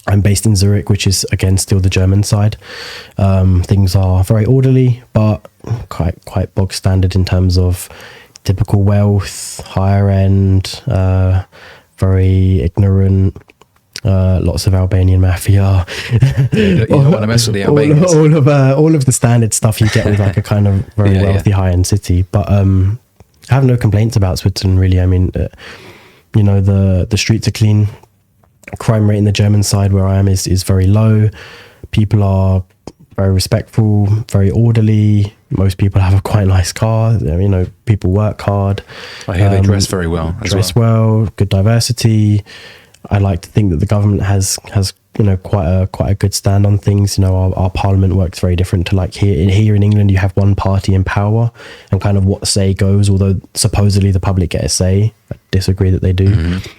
I'm based in Zurich, which is again still the German side. Things are very orderly, but quite bog standard in terms of typical wealth, higher end, very ignorant. Lots of Albanian mafia. You don't want to mess with the Albanians. All of the standard stuff you get with like a kind of very wealthy high end city. But I have no complaints about Switzerland really. I mean, the streets are clean. Crime rate in the German side where I am is very low. People are very respectful, very orderly. Most people have a quite nice car. People work hard. I hear they dress very well. Well, good diversity. I like to think that the government has quite a good stand on things. Our parliament works very different to like here in England. You have one party in power, and kind of what say goes. Although supposedly the public get a say, I disagree that they do. Mm-hmm.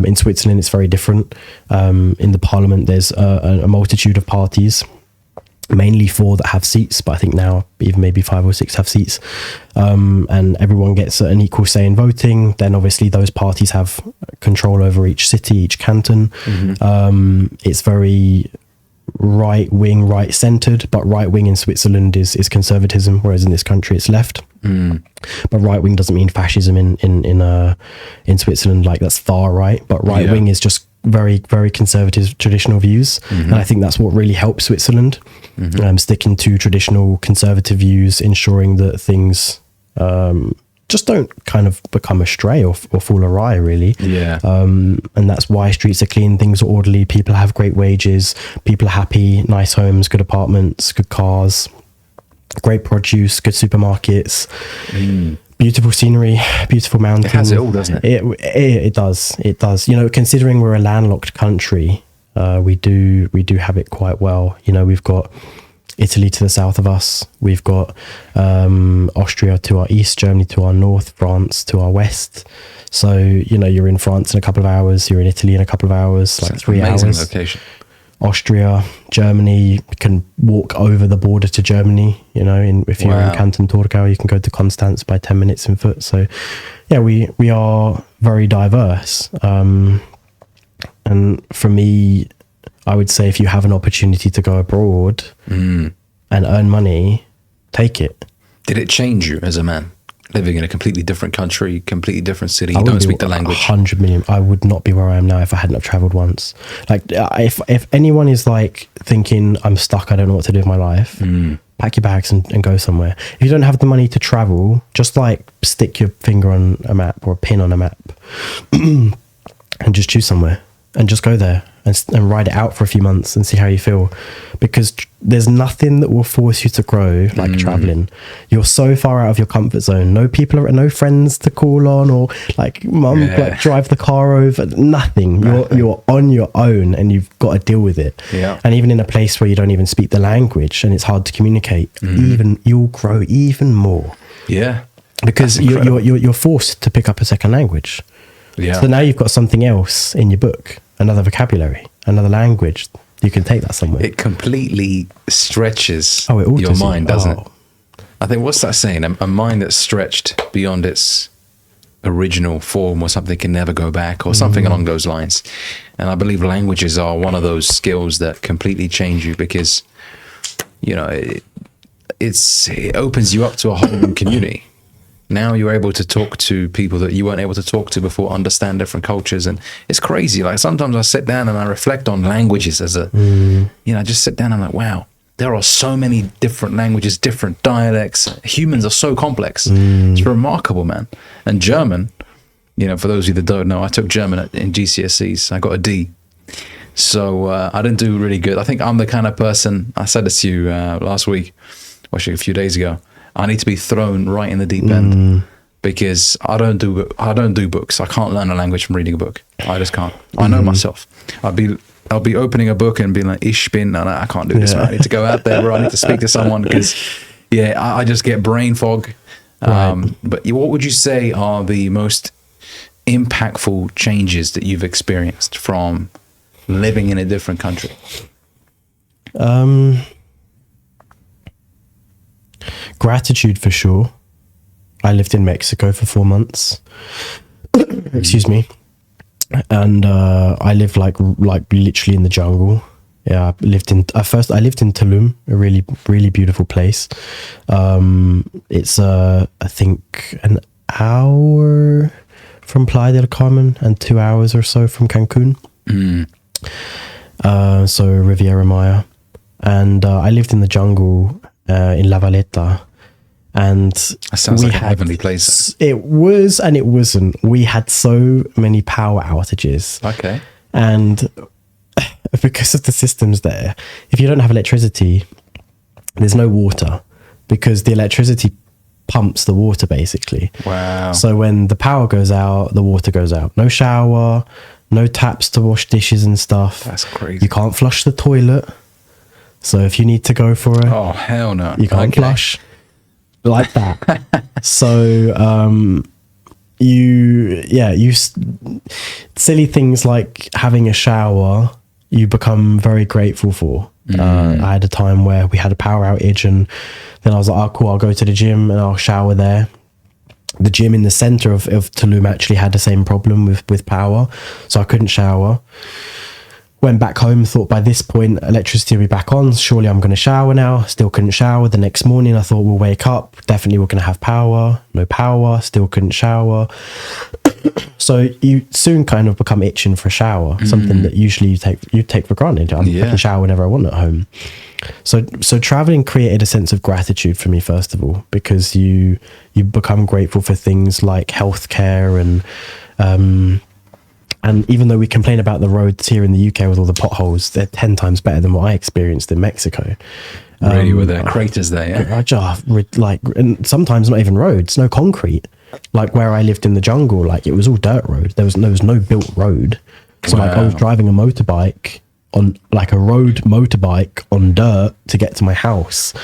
In Switzerland, it's very different. In the parliament, there's a multitude of parties, mainly 4 that have seats, but I think now even maybe 5 or 6 have seats. And everyone gets an equal say in voting. Then obviously those parties have control over each city, each canton. Mm-hmm. It's very right-wing, right-centered, but right-wing in Switzerland is conservatism, whereas in this country it's left. But right-wing doesn't mean fascism in Switzerland, like that's far right, but right-wing is just very, very conservative traditional views. Mm-hmm. And I think that's what really helps Switzerland, sticking to traditional conservative views, ensuring that things just don't kind of become astray or fall awry, really. And that's why streets are clean, things are orderly, people have great wages, people are happy, nice homes, good apartments, good cars, great produce, good supermarkets, beautiful scenery, beautiful mountains. It has it all, doesn't it? It does. Considering we're a landlocked country, we do have it quite well. We've got Italy to the south of us. We've got Austria to our east, Germany to our north, France to our west. So, you're in France in a couple of hours, you're in Italy in a couple of hours, like 3 hours. Amazing location. Austria, Germany, you can walk over the border to Germany, if you're in Canton Torgau, you can go to Constance by 10 minutes in foot. So, we are very diverse. And for me, I would say if you have an opportunity to go abroad and earn money, take it. Did it change you as a man? Living in a completely different country, completely different city, you don't speak the language. 100 million. I would not be where I am now if I hadn't have traveled once. Like, if anyone is like thinking I'm stuck, I don't know what to do with my life, pack your bags and go somewhere. If you don't have the money to travel, just like stick your finger on a map or a pin on a map and just choose somewhere and just go there and ride it out for a few months and see how you feel, because there's nothing that will force you to grow like traveling. You're so far out of your comfort zone. No friends to call on, or like mum like drive the car over. Nothing. You're on your own and you've got to deal with it. And even in a place where you don't even speak the language and it's hard to communicate, you'll grow even more. Because you're forced to pick up a second language. So now you've got something else in your book, another vocabulary, another language. You can take that somewhere. It completely stretches your mind, doesn't it? I think, what's that saying? A mind that's stretched beyond its original form or something can never go back, or something along those lines. And I believe languages are one of those skills that completely change you, because, it opens you up to a whole new community. Now you're able to talk to people that you weren't able to talk to before, understand different cultures. And it's crazy. Like, sometimes I sit down and I reflect on languages as I just sit down and I'm like, wow, there are so many different languages, different dialects. Humans are so complex. It's remarkable, man. And German, for those of you that don't know, I took German in GCSEs. I got a D. So I didn't do really good. I think I'm the kind of person, I said this to you last week, or actually a few days ago, I need to be thrown right in the deep end, because I don't do books. I can't learn a language from reading a book. I just can't. I know myself. I'd be I'll be opening a book and being like, ich bin, and I can't do this, man. I need to go out there, bro. I need to speak to someone because, I just get brain fog. Right. But what would you say are the most impactful changes that you've experienced from living in a different country? Gratitude for sure. I lived in Mexico for 4 months. Excuse me. And I lived like literally in the jungle. Yeah, I lived in Tulum, a really, really beautiful place. It's I think an hour from Playa del Carmen and 2 hours or so from Cancun. So Riviera Maya. And I lived in the jungle in La Valeta. And that sounds like a heavenly place. It was and it wasn't. We had so many power outages. Okay. And because of the systems there, if you don't have electricity, there's no water because the electricity pumps the water basically. Wow. So when the power goes out, the water goes out. No shower, no taps to wash dishes and stuff. That's crazy. You can't flush the toilet. So if you need to go for it, oh hell no, you can't flush like that. So silly things like having a shower, you become very grateful for. I had a time where we had a power outage, and then I was like, oh cool, I'll go to the gym and I'll shower there. The gym in the center of Tulum actually had the same problem with power, so I couldn't shower. Went back home, thought by this point electricity will be back on, surely I'm going to shower now. Still couldn't shower. The next morning I thought we'll wake up, definitely we're going to have power. No power, still couldn't shower. So you soon kind of become itching for a shower, something that usually you take for granted. I can shower whenever I want at home. So traveling created a sense of gratitude for me, first of all, because you become grateful for things like healthcare and even though we complain about the roads here in the UK with all the potholes, they're 10 times better than what I experienced in Mexico. Really, were there craters there? Yeah? And sometimes not even roads, no concrete. Like where I lived in the jungle, like it was all dirt road. There was no built road. So like I was driving a motorbike on like a road motorbike on dirt to get to my house.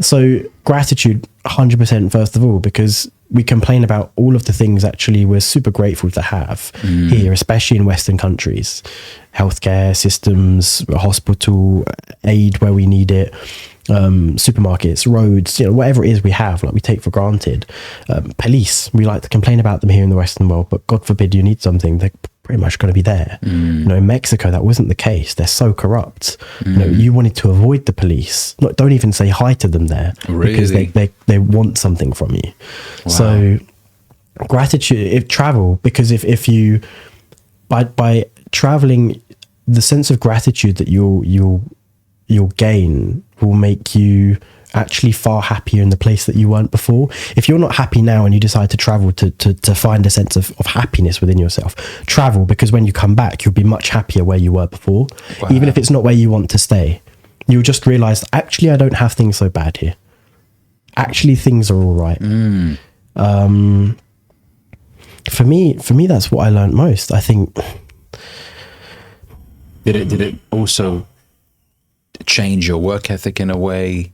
So gratitude 100% first of all, because we complain about all of the things actually we're super grateful to have here, especially in Western countries. Healthcare systems, hospital aid where we need it, supermarkets, roads, whatever it is we have, like we take for granted. Police, we like to complain about them here in the Western world, but God forbid you need something, they're pretty much going to be there. In Mexico, that wasn't the case. They're so corrupt. You wanted to avoid the police. Don't even say hi to them there, because they want something from you. Wow. So gratitude, travel, because if you by traveling, the sense of gratitude that you'll gain will make you actually far happier in the place that you weren't before. If you're not happy now and you decide to travel to find a sense of happiness within yourself, travel, because when you come back you'll be much happier where you were before. Wow. Even if it's not where you want to stay, you'll just realize, actually I don't have things so bad here, actually things are all right. For me that's what I learned most, I think. Did it also change your work ethic in a way?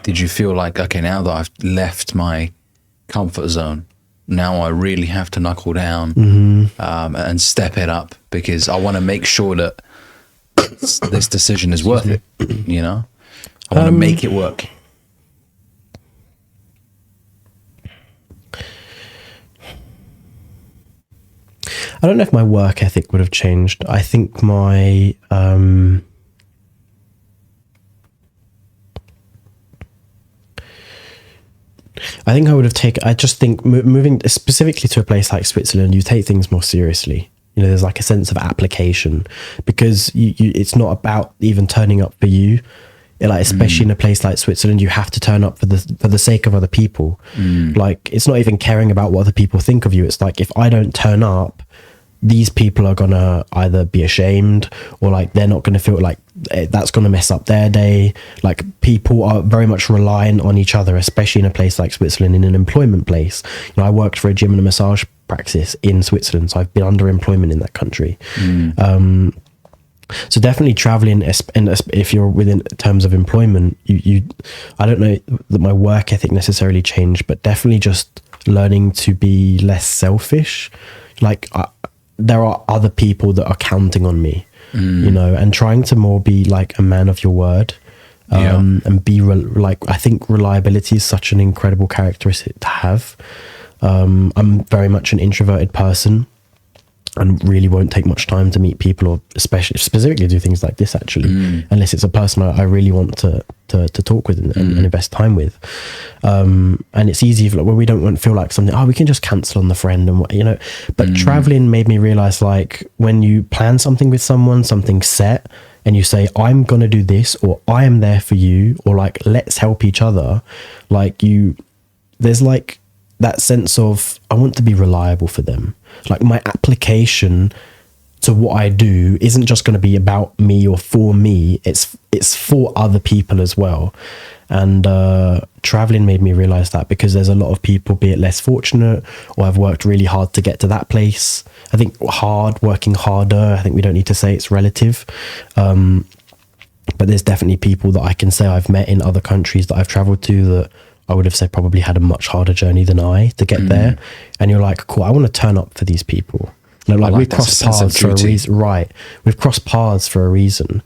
Did you feel like, okay, now that I've left my comfort zone, now I really have to knuckle down and step it up, because I want to make sure that this decision is worth it, I want to make it work. I don't know if my work ethic would have changed. I think my I just think moving specifically to a place like Switzerland, you take things more seriously. There's like a sense of application, because it's not about even turning up for you. Especially in a place like Switzerland, you have to turn up for the sake of other people. Like, it's not even caring about what other people think of you. It's like, if I don't turn up, these people are gonna either be ashamed, or like they're not gonna feel like that's gonna mess up their day. Like, people are very much reliant on each other, especially in a place like Switzerland, in an employment place. I worked for a gym and a massage practice in Switzerland, so I've been under employment in that country. So definitely traveling, and if you're within terms of employment, I don't know that my work ethic necessarily changed, but definitely just learning to be less selfish. Like there are other people that are counting on me, you know, and trying to more be like a man of your word. And be like, I think reliability is such an incredible characteristic to have. I'm very much an introverted person, and really won't take much time to meet people, or specifically do things like this actually, unless it's a person I really want to talk with and invest time with. And it's easy when we don't feel like something, we can just cancel on the friend, and you know. But traveling made me realize, like, when you plan something with someone, something set, and you say, I'm gonna do this, or I am there for you, or like, let's help each other, like, there's like that sense of, I want to be reliable for them. Like, my application to what I do isn't just going to be about me or for me, it's for other people as well. And traveling made me realize that, because there's a lot of people, be it less fortunate or have worked really hard to get to that place. I think working harder, I think we don't need to say, it's relative. But there's definitely people that I can say I've met in other countries that I've traveled to that I would have said probably had a much harder journey than I to get there. And you're like, cool, I want to turn up for these people. You know, like we've crossed paths for a reason. Right. We've crossed paths for a reason.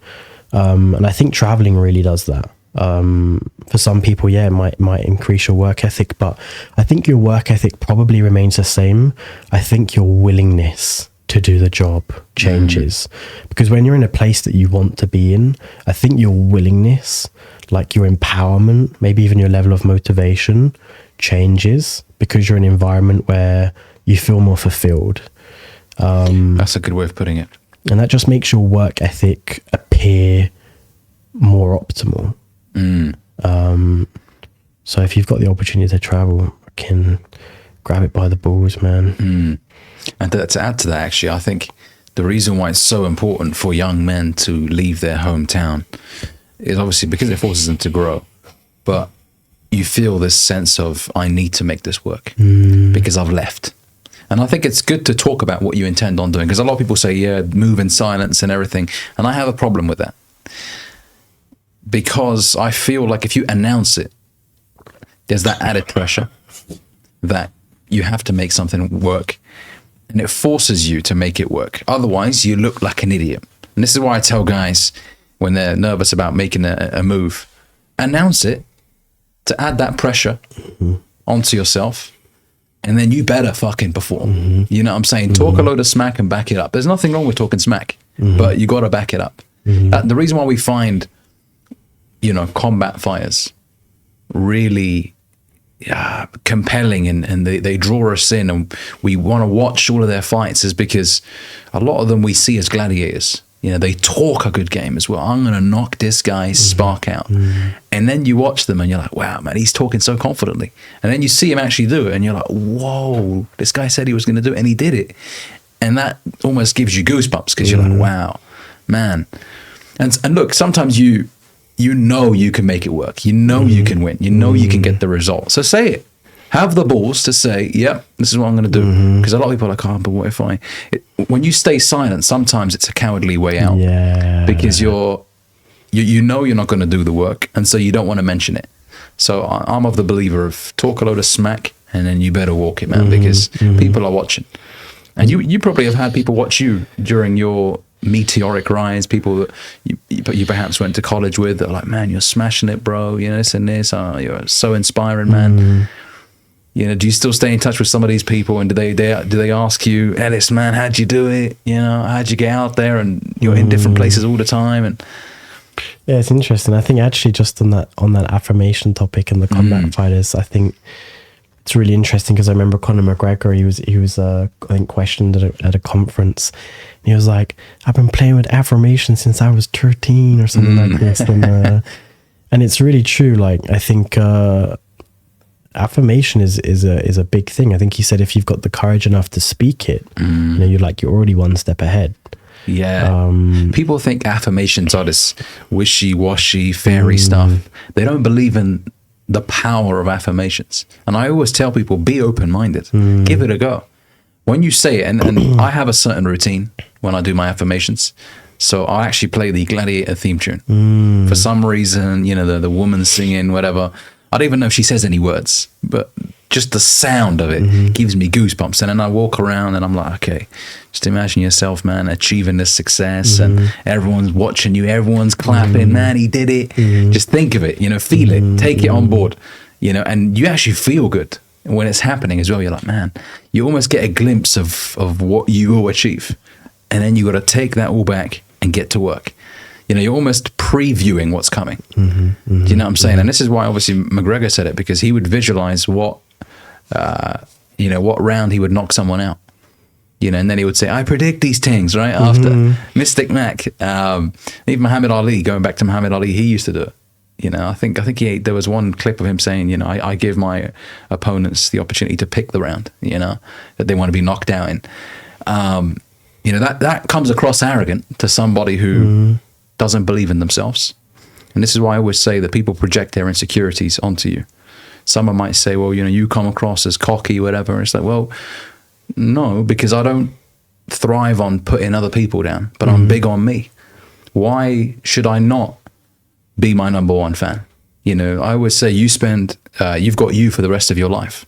And I think traveling really does that. For some people, it might increase your work ethic, but I think your work ethic probably remains the same. I think your willingness to do the job changes, because when you're in a place that you want to be in, I think your willingness, like your empowerment, maybe even your level of motivation changes, because you're in an environment where you feel more fulfilled. That's a good way of putting it. And that just makes your work ethic appear more optimal. So if you've got the opportunity to travel, can grab it by the balls, man. And to add to that, actually, I think the reason why it's so important for young men to leave their hometown is obviously because it forces them to grow. But you feel this sense of, I need to make this work because I've left. And I think it's good to talk about what you intend on doing, because a lot of people say, move in silence and everything. And I have a problem with that, because I feel like if you announce it, there's that added pressure that you have to make something work, and it forces you to make it work. Otherwise, you look like an idiot. And this is why I tell guys when they're nervous about making a move, announce it to add that pressure onto yourself, and then you better fucking perform. You know what I'm saying? Talk a load of smack and back it up. There's nothing wrong with talking smack, but you got to back it up. The reason why we find, combat fighters really compelling and they draw us in, and we want to watch all of their fights, is because a lot of them we see as gladiators. They talk a good game as well. I'm going to knock this guy's spark out. And then you watch them and you're like, wow, man, he's talking so confidently. And then you see him actually do it and you're like, whoa, this guy said he was going to do it and he did it. And that almost gives you goosebumps, because you're like, wow, man. And look, sometimes you can make it work. You can win. You can get the result. So say it. Have the balls to say, yep, this is what I'm going to do. Because a lot of people are like, but what if when you stay silent, sometimes it's a cowardly way out. Yeah. Because you're not going to do the work, and so you don't want to mention it. So I'm of the believer of talk a load of smack, and then you better walk it, man, because people are watching. And you probably have had people watch you during your meteoric rise, people that you perhaps went to college with, that are like, man, you're smashing it, bro, this and this, you're so inspiring, man. Do you still stay in touch with some of these people, and do they ask you, Ellis, man, how'd you do it, how'd you get out there, and you're in different places all the time? And yeah, it's interesting. I think actually just on that affirmation topic and the combat fighters, I think it's really interesting, because I remember Conor McGregor, he was I think questioned at a conference, and he was like, I've been playing with affirmation since I was 13 or something like this. And it's really true. Like, I think affirmation is a big thing. I think he said if you've got the courage enough to speak it, you're already one step ahead. Yeah. People think affirmations are this wishy-washy fairy stuff. They don't believe in the power of affirmations. And I always tell people, be open-minded. Give it a go. When you say it, and I have a certain routine when I do my affirmations. So I'll actually play the Gladiator theme tune. For some reason, you know, the woman singing, whatever. I don't even know if she says any words, but just the sound of it gives me goosebumps. And then I walk around and I'm like, okay, just imagine yourself, man, achieving this success and everyone's watching you, everyone's clapping, man, he did it. Just think of it, you know, feel it, take it on board, you know, and you actually feel good when it's happening as well. You're like, man, you almost get a glimpse of what you will achieve. And then you got to take that all back and get to work. You know, you're almost previewing what's coming. Do you know what I'm saying? And this is why obviously McGregor said it, because he would visualize what, you know, what round he would knock someone out. You know, and then he would say, I predict these things, right? After Mystic Mac, even Muhammad Ali, going back to Muhammad Ali, he used to do it. You know, I think there was one clip of him saying, you know, I give my opponents the opportunity to pick the round, you know, that they want to be knocked out in. You know, that comes across arrogant to somebody who doesn't believe in themselves. And this is why I always say that people project their insecurities onto you. Someone might say, well, you know, you come across as cocky, whatever. And it's like, well, no, because I don't thrive on putting other people down, but I'm big on me. Why should I not be my number one fan? You know, I always say you've got you for the rest of your life.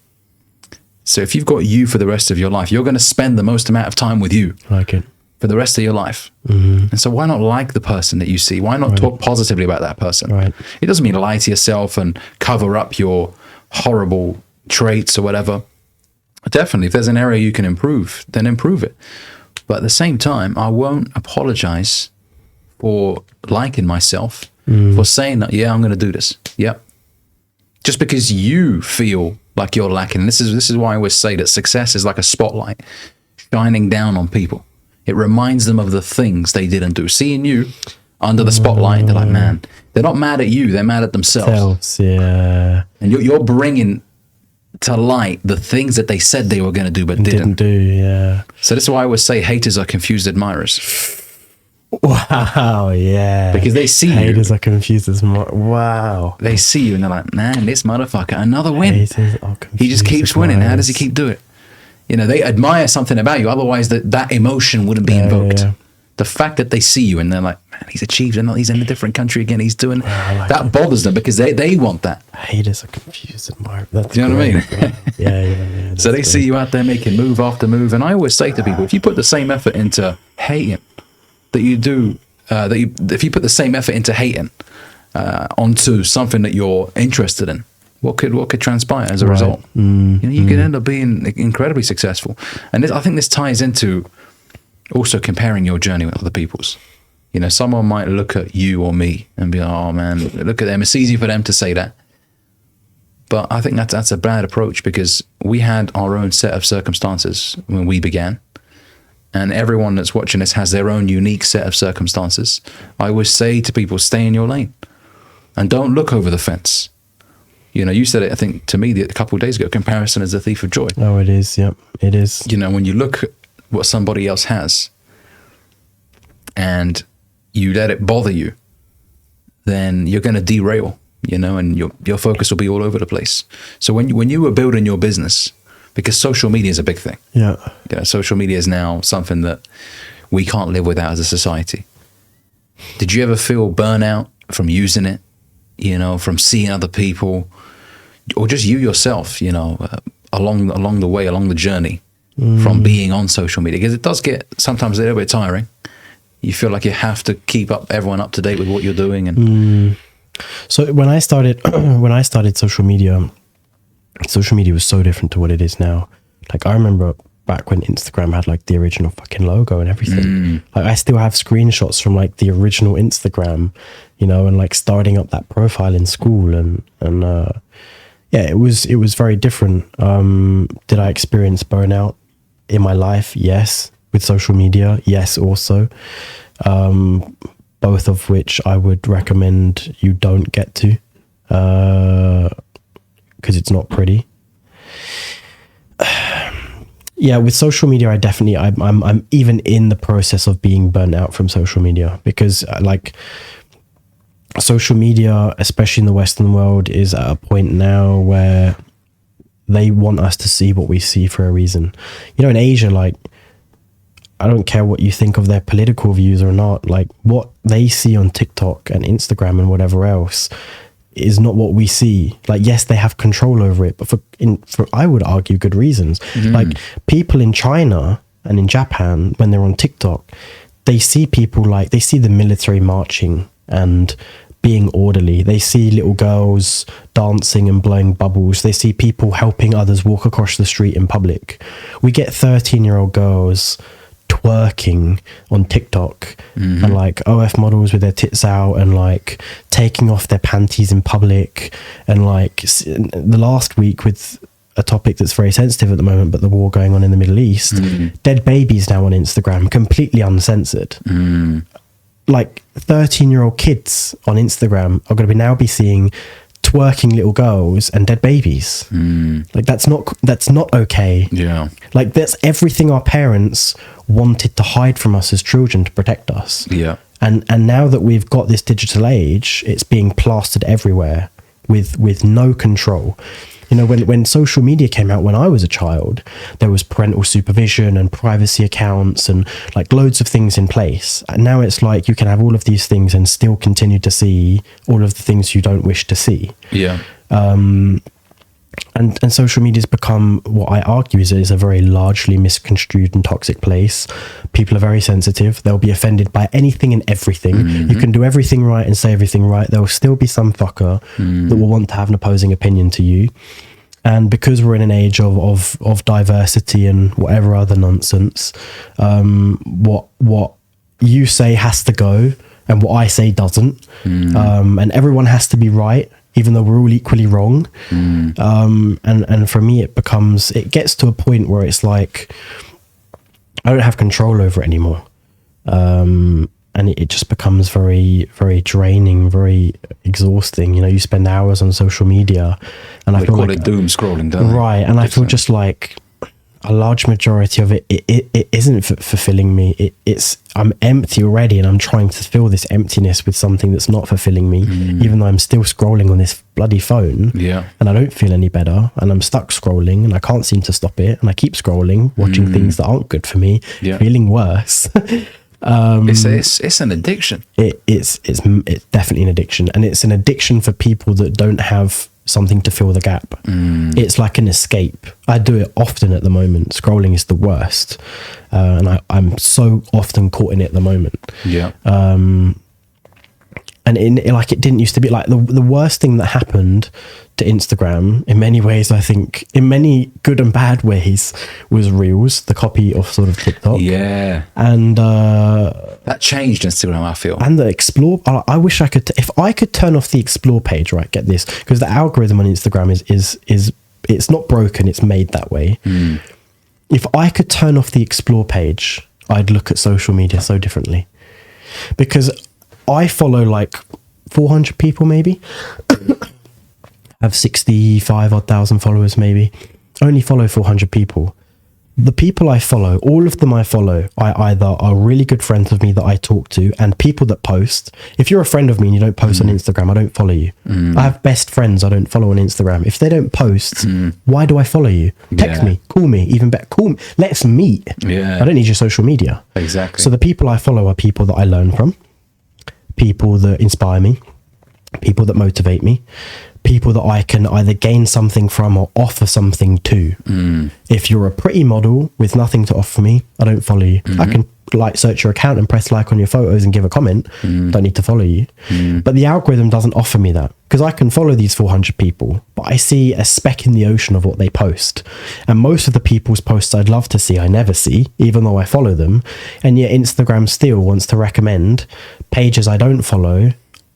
So if you've got you for the rest of your life, you're going to spend the most amount of time with you. Like it. For the rest of your life. And so why not like the person that you see? Why not talk positively about that person? It doesn't mean lie to yourself and cover up your horrible traits or whatever. Definitely, if there's an area you can improve, then improve it. But at the same time, I won't apologize for liking myself, for saying that, yeah, I'm going to do this. Yep. Just because you feel like you're lacking. This is why I always say that success is like a spotlight shining down on people. It reminds them of the things they didn't do. Seeing you under the spotlight, they're like, man, they're not mad at you, they're mad at themselves. Yeah. And you're bringing to light the things that they said they were going to do but didn't do. Yeah. So this is why I always say haters are confused admirers. Wow, yeah. Because they see haters are confused as wow. They see you and they're like, man, this motherfucker, another win. He just keeps winning. How does he keep doing it? You know, they admire something about you. Otherwise, that emotion wouldn't be invoked. Yeah. The fact that they see you and they're like, man, he's achieved and he's in a different country again. He's doing that bothers them because they want that. Haters are confused admirers. Do you know what I mean? Yeah. So they see you out there making move after move. And I always say to people, if you put the same effort into hating that you do, if you put the same effort into hating onto something that you're interested in, what could transpire as a result? You know, you could end up being incredibly successful. And I think this ties into also comparing your journey with other people's. You know, someone might look at you or me and be like, oh man, look at them. It's easy for them to say that. But I think that's a bad approach because we had our own set of circumstances when we began. And everyone that's watching this has their own unique set of circumstances. I always say to people, stay in your lane and don't look over the fence. You know, you said it, I think, to me a couple of days ago, comparison is the thief of joy. Oh, it is. Yep, it is. You know, when you look at what somebody else has and you let it bother you, then you're going to derail, you know, and your focus will be all over the place. So when you were building your business, because social media is a big thing. Yeah. You know, social media is now something that we can't live without as a society. Did you ever feel burnout from using it, you know, from seeing other people, or just you yourself, you know, along the way, along the journey from being on social media? Because it does get sometimes a little bit tiring. You feel like you have to keep everyone up to date with what you're doing. And so when I started social media was so different to what it is now. Like I remember back when Instagram had like the original fucking logo and everything. Like I still have screenshots from like the original Instagram, you know, and like starting up that profile in school and yeah, it was very different. Did I experience burnout in my life? Yes. With social media? Yes, also. Both of which I would recommend you don't get to, because it's not pretty. Yeah, with social media, I'm even in the process of being burnt out from social media because like social media, especially in the Western world, is at a point now where they want us to see what we see for a reason. You know, in Asia, like I don't care what you think of their political views or not. Like, what they see on TikTok and Instagram and whatever else is not what we see. Like, yes, they have control over it, but for I would argue good reasons. Like, people in China and in Japan, when they're on TikTok, they see people like, they see the military marching and being orderly. They see little girls dancing and blowing bubbles. They see people helping others walk across the street in public. We get 13-year-old girls twerking on TikTok and like OF models with their tits out and like taking off their panties in public. And like the last week with a topic that's very sensitive at the moment, but the war going on in the Middle East, dead babies now on Instagram, completely uncensored. Like 13-year-old kids on Instagram are going to now be seeing twerking little girls and dead babies. Like that's not okay. Yeah. Like that's everything our parents wanted to hide from us as children to protect us. Yeah. And now that we've got this digital age, it's being plastered everywhere with no control. You know, when social media came out when I was a child, there was parental supervision and privacy accounts and like loads of things in place. And now it's like you can have all of these things and still continue to see all of the things you don't wish to see. Yeah. And social media has become what I argue is a very largely misconstrued and toxic place. People are very sensitive. They'll be offended by anything and everything. You can do everything right and say everything right. There will still be some fucker that will want to have an opposing opinion to you. And because we're in an age of diversity and whatever other nonsense, what you say has to go and what I say doesn't. And everyone has to be right, even though we're all equally wrong. And for me, it gets to a point where it's like, I don't have control over it anymore. And it just becomes very, very draining, very exhausting. You know, you spend hours on social media and I feel like it doom scrolling, don't they? Right. And I feel just like a large majority of it isn't fulfilling me. I'm empty already and I'm trying to fill this emptiness with something that's not fulfilling me, even though I'm still scrolling on this bloody phone. Yeah. And I don't feel any better and I'm stuck scrolling and I can't seem to stop it. And I keep scrolling, watching things that aren't good for me, feeling worse. It's an addiction. It's definitely an addiction. And it's an addiction for people that don't have something to fill the gap. It's like an escape. I do it often at the moment. Scrolling is the worst, and I'm so often caught in it at the moment. Yeah. And it didn't used to be like the worst thing that happened to Instagram in many ways, I think, in many good and bad ways, was Reels, the copy of sort of TikTok. Yeah. And that changed Instagram, I feel. And the Explore, I wish I could, if I could turn off the Explore page, right, get this, because the algorithm on Instagram is it's not broken, it's made that way. If I could turn off the Explore page, I'd look at social media so differently. Because I follow like 400 people maybe. I have 65,000 followers maybe. I only follow 400 people. The people I follow, all of them I follow, I either are really good friends of me that I talk to, and people that post. If you're a friend of me and you don't post on Instagram, I don't follow you. I have best friends I don't follow on Instagram. If they don't post, why do I follow you? Text me, call me, even better, call me. Let's meet. Yeah. I don't need your social media. Exactly. So the people I follow are people that I learn from, people that inspire me, people that motivate me, people that I can either gain something from or offer something to. If you're a pretty model with nothing to offer me, I don't follow you. I can like search your account and press like on your photos and give a comment. Don't need to follow you. But the algorithm doesn't offer me that, because I can follow these 400 people, but I see a speck in the ocean of what they post. And most of the people's posts I'd love to see, I never see, even though I follow them. And yet Instagram still wants to recommend pages I don't follow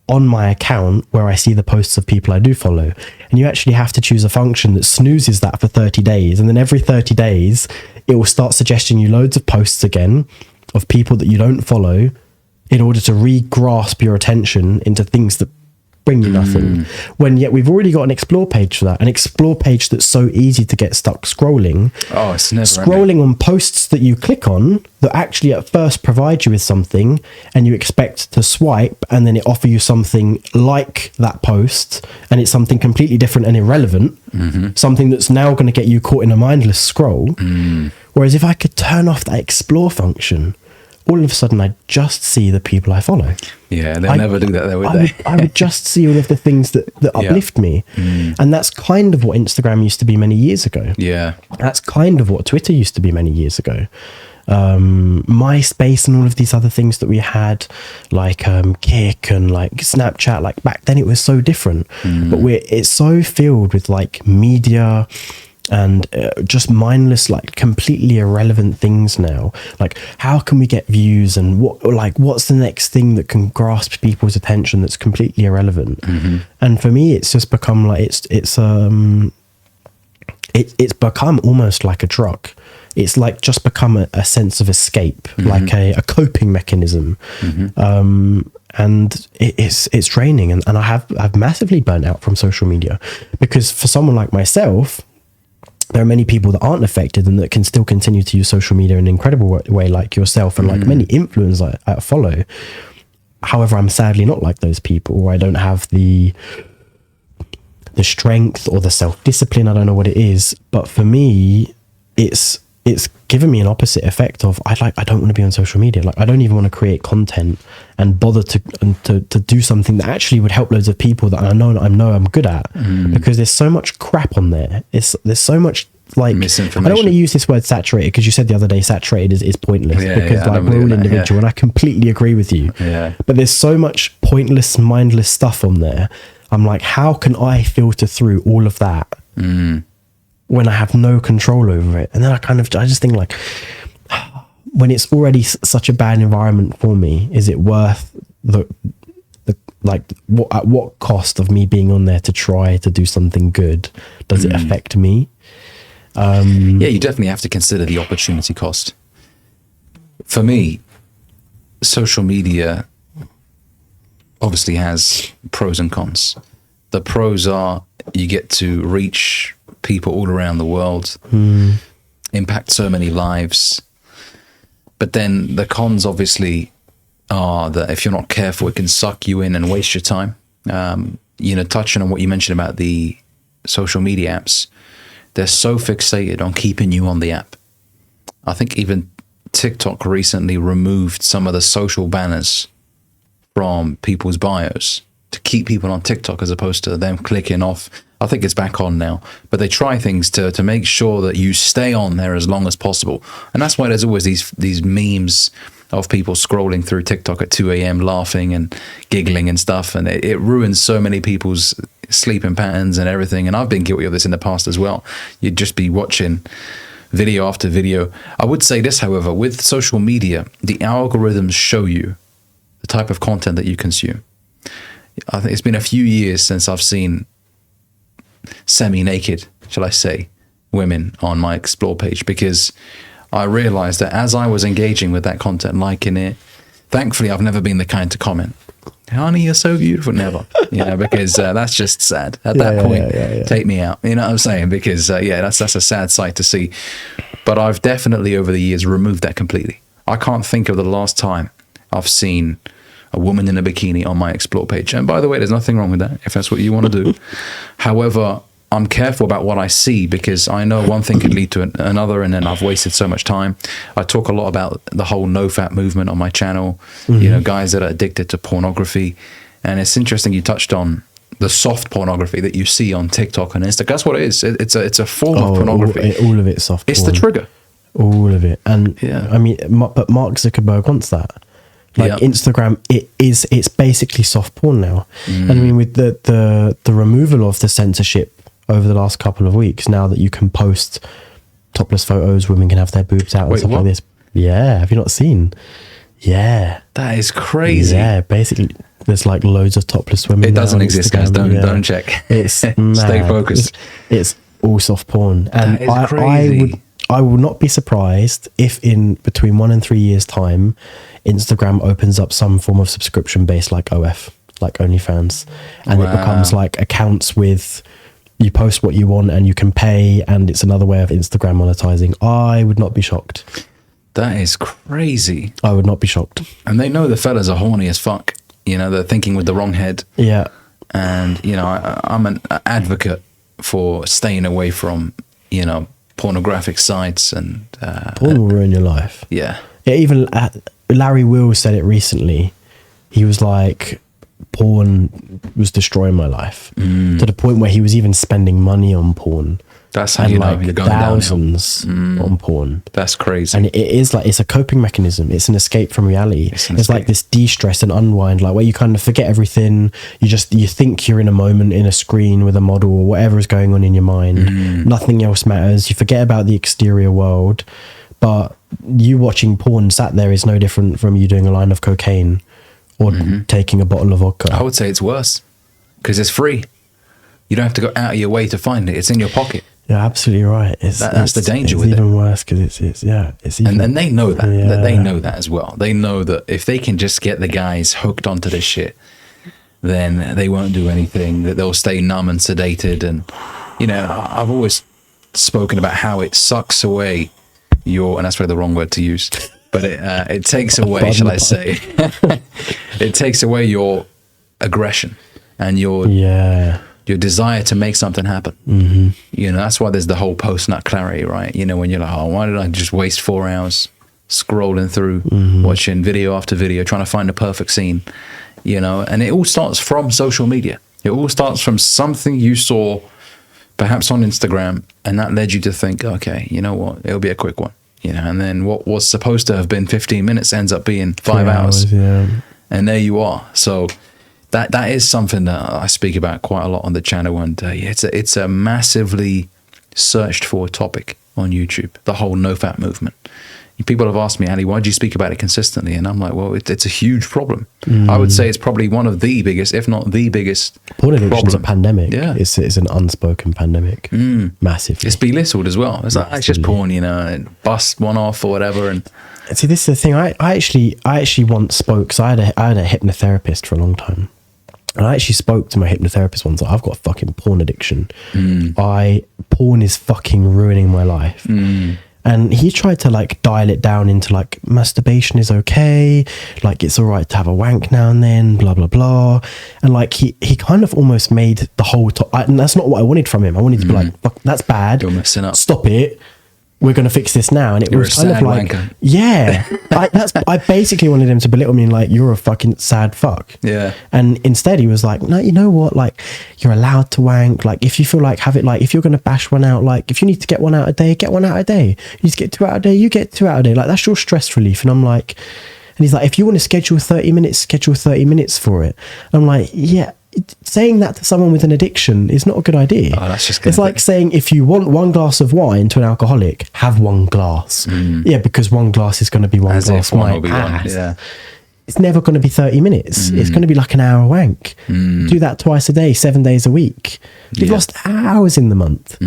on my account where I see the posts of people I do follow. And you actually have to choose a function that snoozes that for 30 days. And then every 30 days, it will start suggesting you loads of posts again of people that you don't follow in order to re-grasp your attention into things that bring you nothing. When yet we've already got an explore page for that, an explore page that's so easy to get stuck scrolling. Oh, it's never scrolling on posts that you click on that actually at first provide you with something, and you expect to swipe and then it offer you something like that post, and it's something completely different and irrelevant, something that's now going to get you caught in a mindless scroll. Whereas if I could turn off that explore function, all of a sudden I just see the people I follow. Yeah, they'll never do that though, would they? I would just see all of the things that uplift me. And that's kind of what Instagram used to be many years ago. Yeah. That's kind of what Twitter used to be many years ago. MySpace and all of these other things that we had, like Kik and like Snapchat, like back then it was so different. But it's so filled with like media and just mindless, like completely irrelevant things now. Like, how can we get views, and what's the next thing that can grasp people's attention that's completely irrelevant? And for me, it's just become like it's become almost like a drug. It's like just become a sense of escape, like a coping mechanism. And it's draining, and I've massively burnt out from social media, because for someone like myself, there are many people that aren't affected and that can still continue to use social media in an incredible way, like yourself and like many influencers I follow. However, I'm sadly not like those people, or I don't have the strength or the self-discipline. I don't know what it is, but for me, it's given me an opposite effect of I don't want to be on social media. Like, I don't even want to create content and bother to do something that actually would help loads of people that I know I'm good at, because there's so much crap on there. There's so much like misinformation. I don't want to use this word saturated, because you said the other day saturated is pointless, because like we're all individual, and I completely agree with you. But there's so much pointless, mindless stuff on there. I'm like, how can I filter through all of that when I have no control over it? And then I just think like, when it's already such a bad environment for me, is it worth at what cost of me being on there to try to do something good? Does it affect me? Yeah, you definitely have to consider the opportunity cost. For me, social media obviously has pros and cons. The pros are you get to reach people all around the world, impact so many lives. But then the cons obviously are that if you're not careful, it can suck you in and waste your time. Touching on what you mentioned about the social media apps, they're so fixated on keeping you on the app. I think even TikTok recently removed some of the social banners from people's bios to keep people on TikTok, as opposed to them clicking off. I think it's back on now, but they try things to make sure that you stay on there as long as possible. And that's why there's always these memes of people scrolling through TikTok at 2 a.m. laughing and giggling and stuff, and it ruins so many people's sleeping patterns and everything. And I've been guilty of this in the past as well. You'd just be watching video after video. I would say this, however, with social media, the algorithms show you the type of content that you consume. I think it's been a few years since I've seen semi-naked, shall I say, women on my explore page, because I realized that as I was engaging with that content, liking it, thankfully I've never been the kind to comment, "Honey, you're so beautiful," never, because that's just sad. At that point, take me out, you know what I'm saying? Because that's a sad sight to see. But I've definitely over the years removed that completely. I can't think of the last time I've seen a woman in a bikini on my explore page. And by the way, there's nothing wrong with that if that's what you want to do. However, I'm careful about what I see, because I know one thing could lead to another, and then I've wasted so much time. I talk a lot about the whole no-fap movement on my channel, guys that are addicted to pornography. And it's interesting you touched on the soft pornography that you see on TikTok and Instagram. That's what it is. It's a form of pornography. All of it's soft porn. It's the trigger. All of it. And I mean, but Mark Zuckerberg wants that. Like Instagram, it's basically soft porn now. And I mean, with the removal of the censorship over the last couple of weeks, now that you can post topless photos, women can have their boobs out and stuff like this. Yeah, have you not seen? Yeah, that is crazy. Yeah, basically, there's like loads of topless women. It doesn't exist, guys. Don't check. It's stay focused. It's all soft porn, and that is crazy. I would not be surprised if in between 1 and 3 years' time, Instagram opens up some form of subscription based like OF. like OnlyFans, and it Wow. becomes like accounts with, you post what you want and you can pay, and it's another way of Instagram monetizing. I would not be shocked. That is crazy. I would not be shocked. And they know the fellas are horny as fuck. You know, they're thinking with the wrong head. Yeah. And, you know, I'm an advocate for staying away from, you know, pornographic sites and... Porn will ruin your life. yeah. Yeah, even Larry Wills said it recently. He was like, porn was destroying my life. To the point where he was even spending money on porn. That's how And you know like you're going downhill. thousands on porn. That's crazy. And it is like, it's a coping mechanism. It's an escape from reality. It's It's, an like this de-stress and unwind, like where you kind of forget everything. You think you're in a moment in a screen with a model or whatever is going on in your mind. Nothing else matters. You forget about the exterior world. But you watching porn sat there is no different from you doing a line of cocaine or taking a bottle of vodka. I would say it's worse because it's free. You don't have to go out of your way to find it. It's in your pocket. You're absolutely right. That's the danger it's with it. even worse because it's even, And they know that. Yeah. They know that as well. They know that if they can just get the guys hooked onto this shit, then they won't do anything. That they'll stay numb and sedated. And, you know, I've always spoken about how it sucks away your, and that's probably the wrong word to use, but it takes away, shall I say, it takes away your aggression and your desire to make something happen. You know, that's why there's the whole post-nut clarity, right? You know, when you're like, oh, why did I just waste 4 hours scrolling through, watching video after video, trying to find a perfect scene, you know? And it all starts from social media. It all starts from something you saw perhaps on Instagram, and that led you to think, okay, you know what, it'll be a quick one, you know, and then what was supposed to have been 15 minutes ends up being 5 hours. And there you are. So that is something that I speak about quite a lot on the channel, and it's a massively searched for topic on YouTube, the whole no-fap movement. People have asked me, Ali, why do you speak about it consistently? And I'm like, well, it's a huge problem. I would say it's probably one of the biggest, if not the biggest, porn addiction's a pandemic. Yeah. It's an unspoken pandemic. Massively. It's belittled as well. It's like, it's just porn, you know, and bust one off or whatever. And see, this is the thing. I actually once spoke, so I had a hypnotherapist for a long time. And I actually spoke to my hypnotherapist once. Like, I've got a fucking porn addiction. Porn is fucking ruining my life. And he tried to like dial it down into like masturbation is okay, like it's all right to have a wank now and then, blah blah blah. And like he kind of almost made the whole and that's not what I wanted from him. I wanted to be like, fuck, that's bad. You're messing up. Stop it. We're going to fix this now. And it was kind of like, wanker. Yeah, I basically wanted him to belittle me and like, you're a fucking sad fuck. Yeah. And instead he was like, no, you know what? Like, you're allowed to wank. Like, if you feel like, have it, like, if you're going to bash one out, like, if you need to get one out a day, get one out a day. You need to get 2 out a day, you get 2 out a day. Like, that's your stress relief. And I'm like, and he's like, if you want to schedule 30 minutes, schedule 30 minutes for it. And I'm like, yeah. Saying that to someone with an addiction is not a good idea. Oh, that's just it's like saying if you want 1 glass of wine to an alcoholic, have 1 glass. Yeah, because 1 glass is going to be 1 glass of wine. Yeah. It's never going to be 30 minutes. It's going to be like an hour wank. Do that twice a day, 7 days a week. You've lost hours in the month.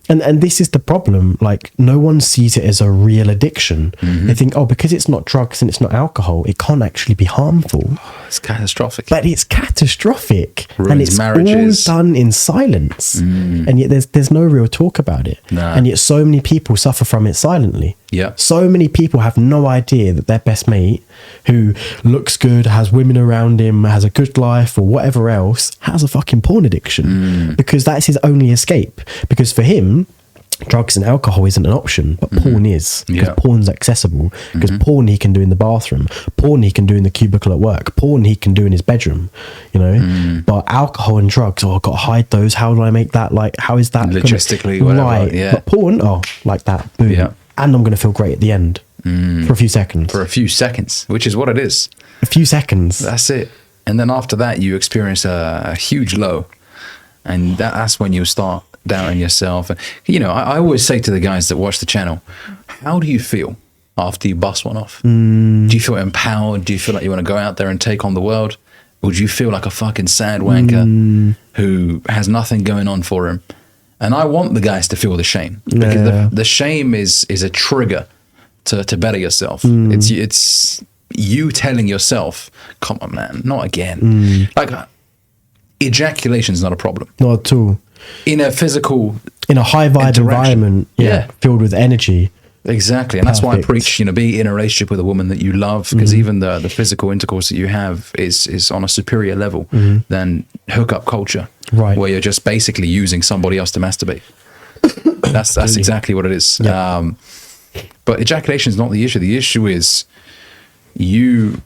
And this is the problem. Like, no one sees it as a real addiction. They think, oh, because it's not drugs and it's not alcohol, it can't actually be harmful. Oh, it's catastrophic. But it's catastrophic. Ruins and it's marriages. all done in silence. And yet there's no real talk about it. Nah. And yet so many people suffer from it silently. Yeah. So many people have no idea that their best mate, who looks good, has women around him, has a good life or whatever else, has a fucking porn addiction. Because that's his only escape. Because for him, drugs and alcohol isn't an option, but porn is. Because porn's accessible. Because porn he can do in the bathroom. Porn he can do in the cubicle at work. Porn he can do in his bedroom. You know? But alcohol and drugs, oh, I've got to hide those. How do I make that? Like, how is that? Logistically, whatever. Right. Yeah. But porn, oh, like that. Boom. Yeah. And I'm going to feel great at the end. For a few seconds. For a few seconds, which is what it is. A few seconds. That's it. And then after that, you experience a huge low. And that's when you start doubting yourself. And, you know, I always say to the guys that watch the channel, how do you feel after you bust one off? Do you feel empowered? Do you feel like you want to go out there and take on the world? Or do you feel like a fucking sad wanker who has nothing going on for him? And I want the guys to feel the shame, because the shame is a trigger to better yourself. It's you telling yourself, come on, man, not again. Like, ejaculation is not a problem. Not at all. In a physical, in a high vibe environment, filled with energy. Exactly. And that's why I preach, be in a relationship with a woman that you love, because even the physical intercourse that you have is on a superior level than hookup culture, right? Where you're just basically using somebody else to masturbate. That's exactly what it is. Yep. But ejaculation is not the issue. The issue is you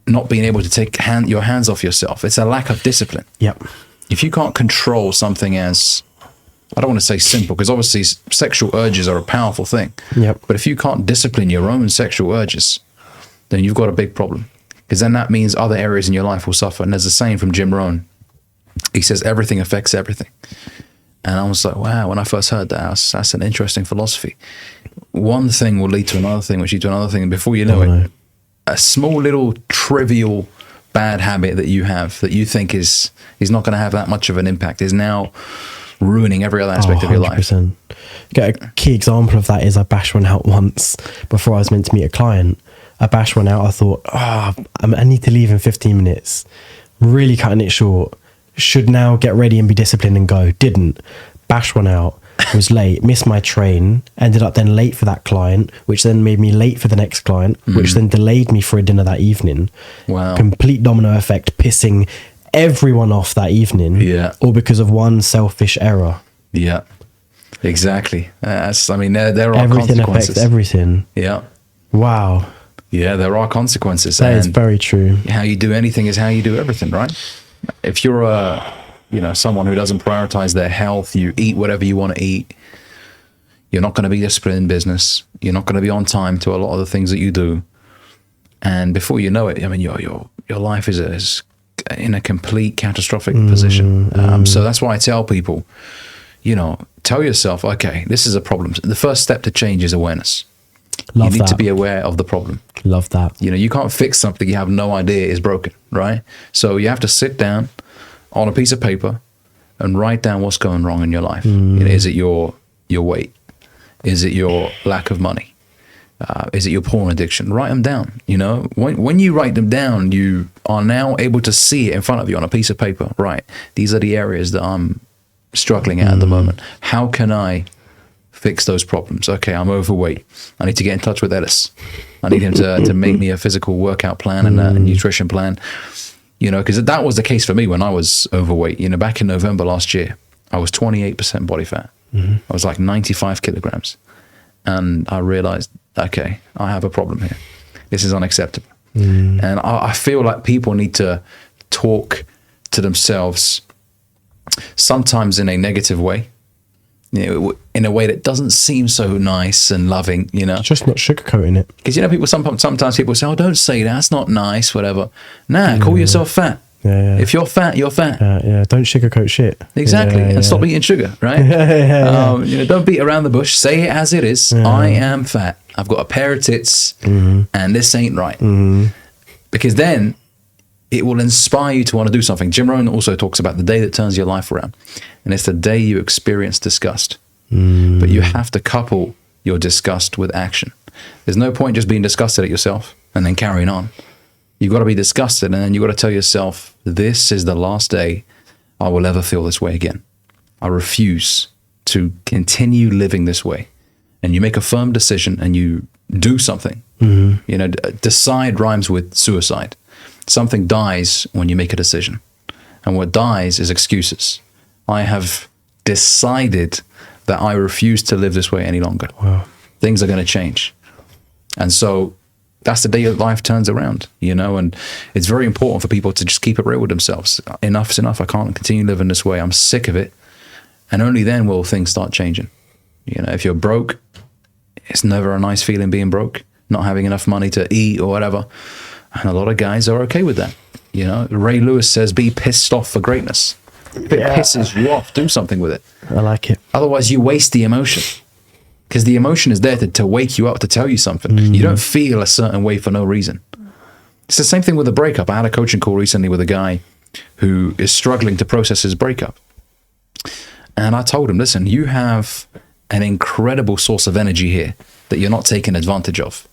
not being able to take your hands off yourself. It's a lack of discipline. Yep. If you can't control something as, I don't want to say simple, because obviously sexual urges are a powerful thing. Yep. But if you can't discipline your own sexual urges, then you've got a big problem. Because then that means other areas in your life will suffer. And there's a saying from Jim Rohn. He says, everything affects everything. And I was like, wow, when I first heard that, that's an interesting philosophy. One thing will lead to another thing, which leads to another thing. And before you know it, a small little trivial bad habit that you have that you think is not going to have that much of an impact is now ruining every other aspect of your life. A key example of that is I bashed one out once before I was meant to meet a client. I bashed one out. I thought, I need to leave in 15 minutes. Really cutting it short. Should now get ready and be disciplined and go. Didn't. Bashed one out. Was late. Missed my train. Ended up then late for that client, which then made me late for the next client, which then delayed me for a dinner that evening. Wow. Complete domino effect, pissing everyone off that evening. Yeah. All because of one selfish error. Yeah. Exactly. There are everything consequences. Affects everything. Yeah. Wow. Yeah, there are consequences. That is very true. How you do anything is how you do everything, right? If you're someone who doesn't prioritize their health, you eat whatever you want to eat, you're not going to be disciplined in business. You're not going to be on time to a lot of the things that you do. And before you know it, I mean, your life is in a complete catastrophic position. So that's why I tell people, tell yourself, okay, this is a problem. The first step to change is awareness. You need to be aware of the problem. Love that. You can't fix something you have no idea is broken, right? So you have to sit down on a piece of paper and write down what's going wrong in your life. Is it your weight? Is it your lack of money? Is it your porn addiction? Write them down. When you write them down, you are now able to see it in front of you on a piece of paper. Right. These are the areas that I'm struggling at the moment. How can I fix those problems? Okay, I'm overweight. I need to get in touch with Ellis. I need him to make me a physical workout plan and a nutrition plan. Because that was the case for me when I was overweight. Back in November last year, I was 28% body fat. I was like 95 kilograms. And I realized, okay, I have a problem here. This is unacceptable. And I feel like people need to talk to themselves sometimes in a negative way. In a way that doesn't seem so nice and loving, Just not sugarcoating it. Because people sometimes people say, "Oh, don't say that. That's not nice." Whatever. Nah, call yourself fat. Yeah. If you're fat, you're fat. Yeah. Don't sugarcoat shit. Exactly, and stop eating sugar. Right? Don't beat around the bush. Say it as it is. I am fat. I've got a pair of tits, and this ain't right. Because then it will inspire you to want to do something. Jim Rohn also talks about the day that turns your life around. And it's the day you experience disgust. But you have to couple your disgust with action. There's no point just being disgusted at yourself and then carrying on. You've got to be disgusted, and then you've got to tell yourself, this is the last day I will ever feel this way again. I refuse to continue living this way. And you make a firm decision and you do something. Decide rhymes with suicide. Something dies when you make a decision. And what dies is excuses. I have decided that I refuse to live this way any longer. Wow. Things are going to change. And so that's the day your life turns around, and it's very important for people to just keep it real with themselves. Enough's enough. I can't continue living this way. I'm sick of it. And only then will things start changing. If you're broke, it's never a nice feeling being broke, not having enough money to eat or whatever. And a lot of guys are okay with that. Ray Lewis says, be pissed off for greatness. If it pisses you off, do something with it. I like it. Otherwise, you waste the emotion. Because the emotion is there to wake you up, to tell you something. You don't feel a certain way for no reason. It's the same thing with a breakup. I had a coaching call recently with a guy who is struggling to process his breakup. And I told him, listen, you have an incredible source of energy here that you're not taking advantage of.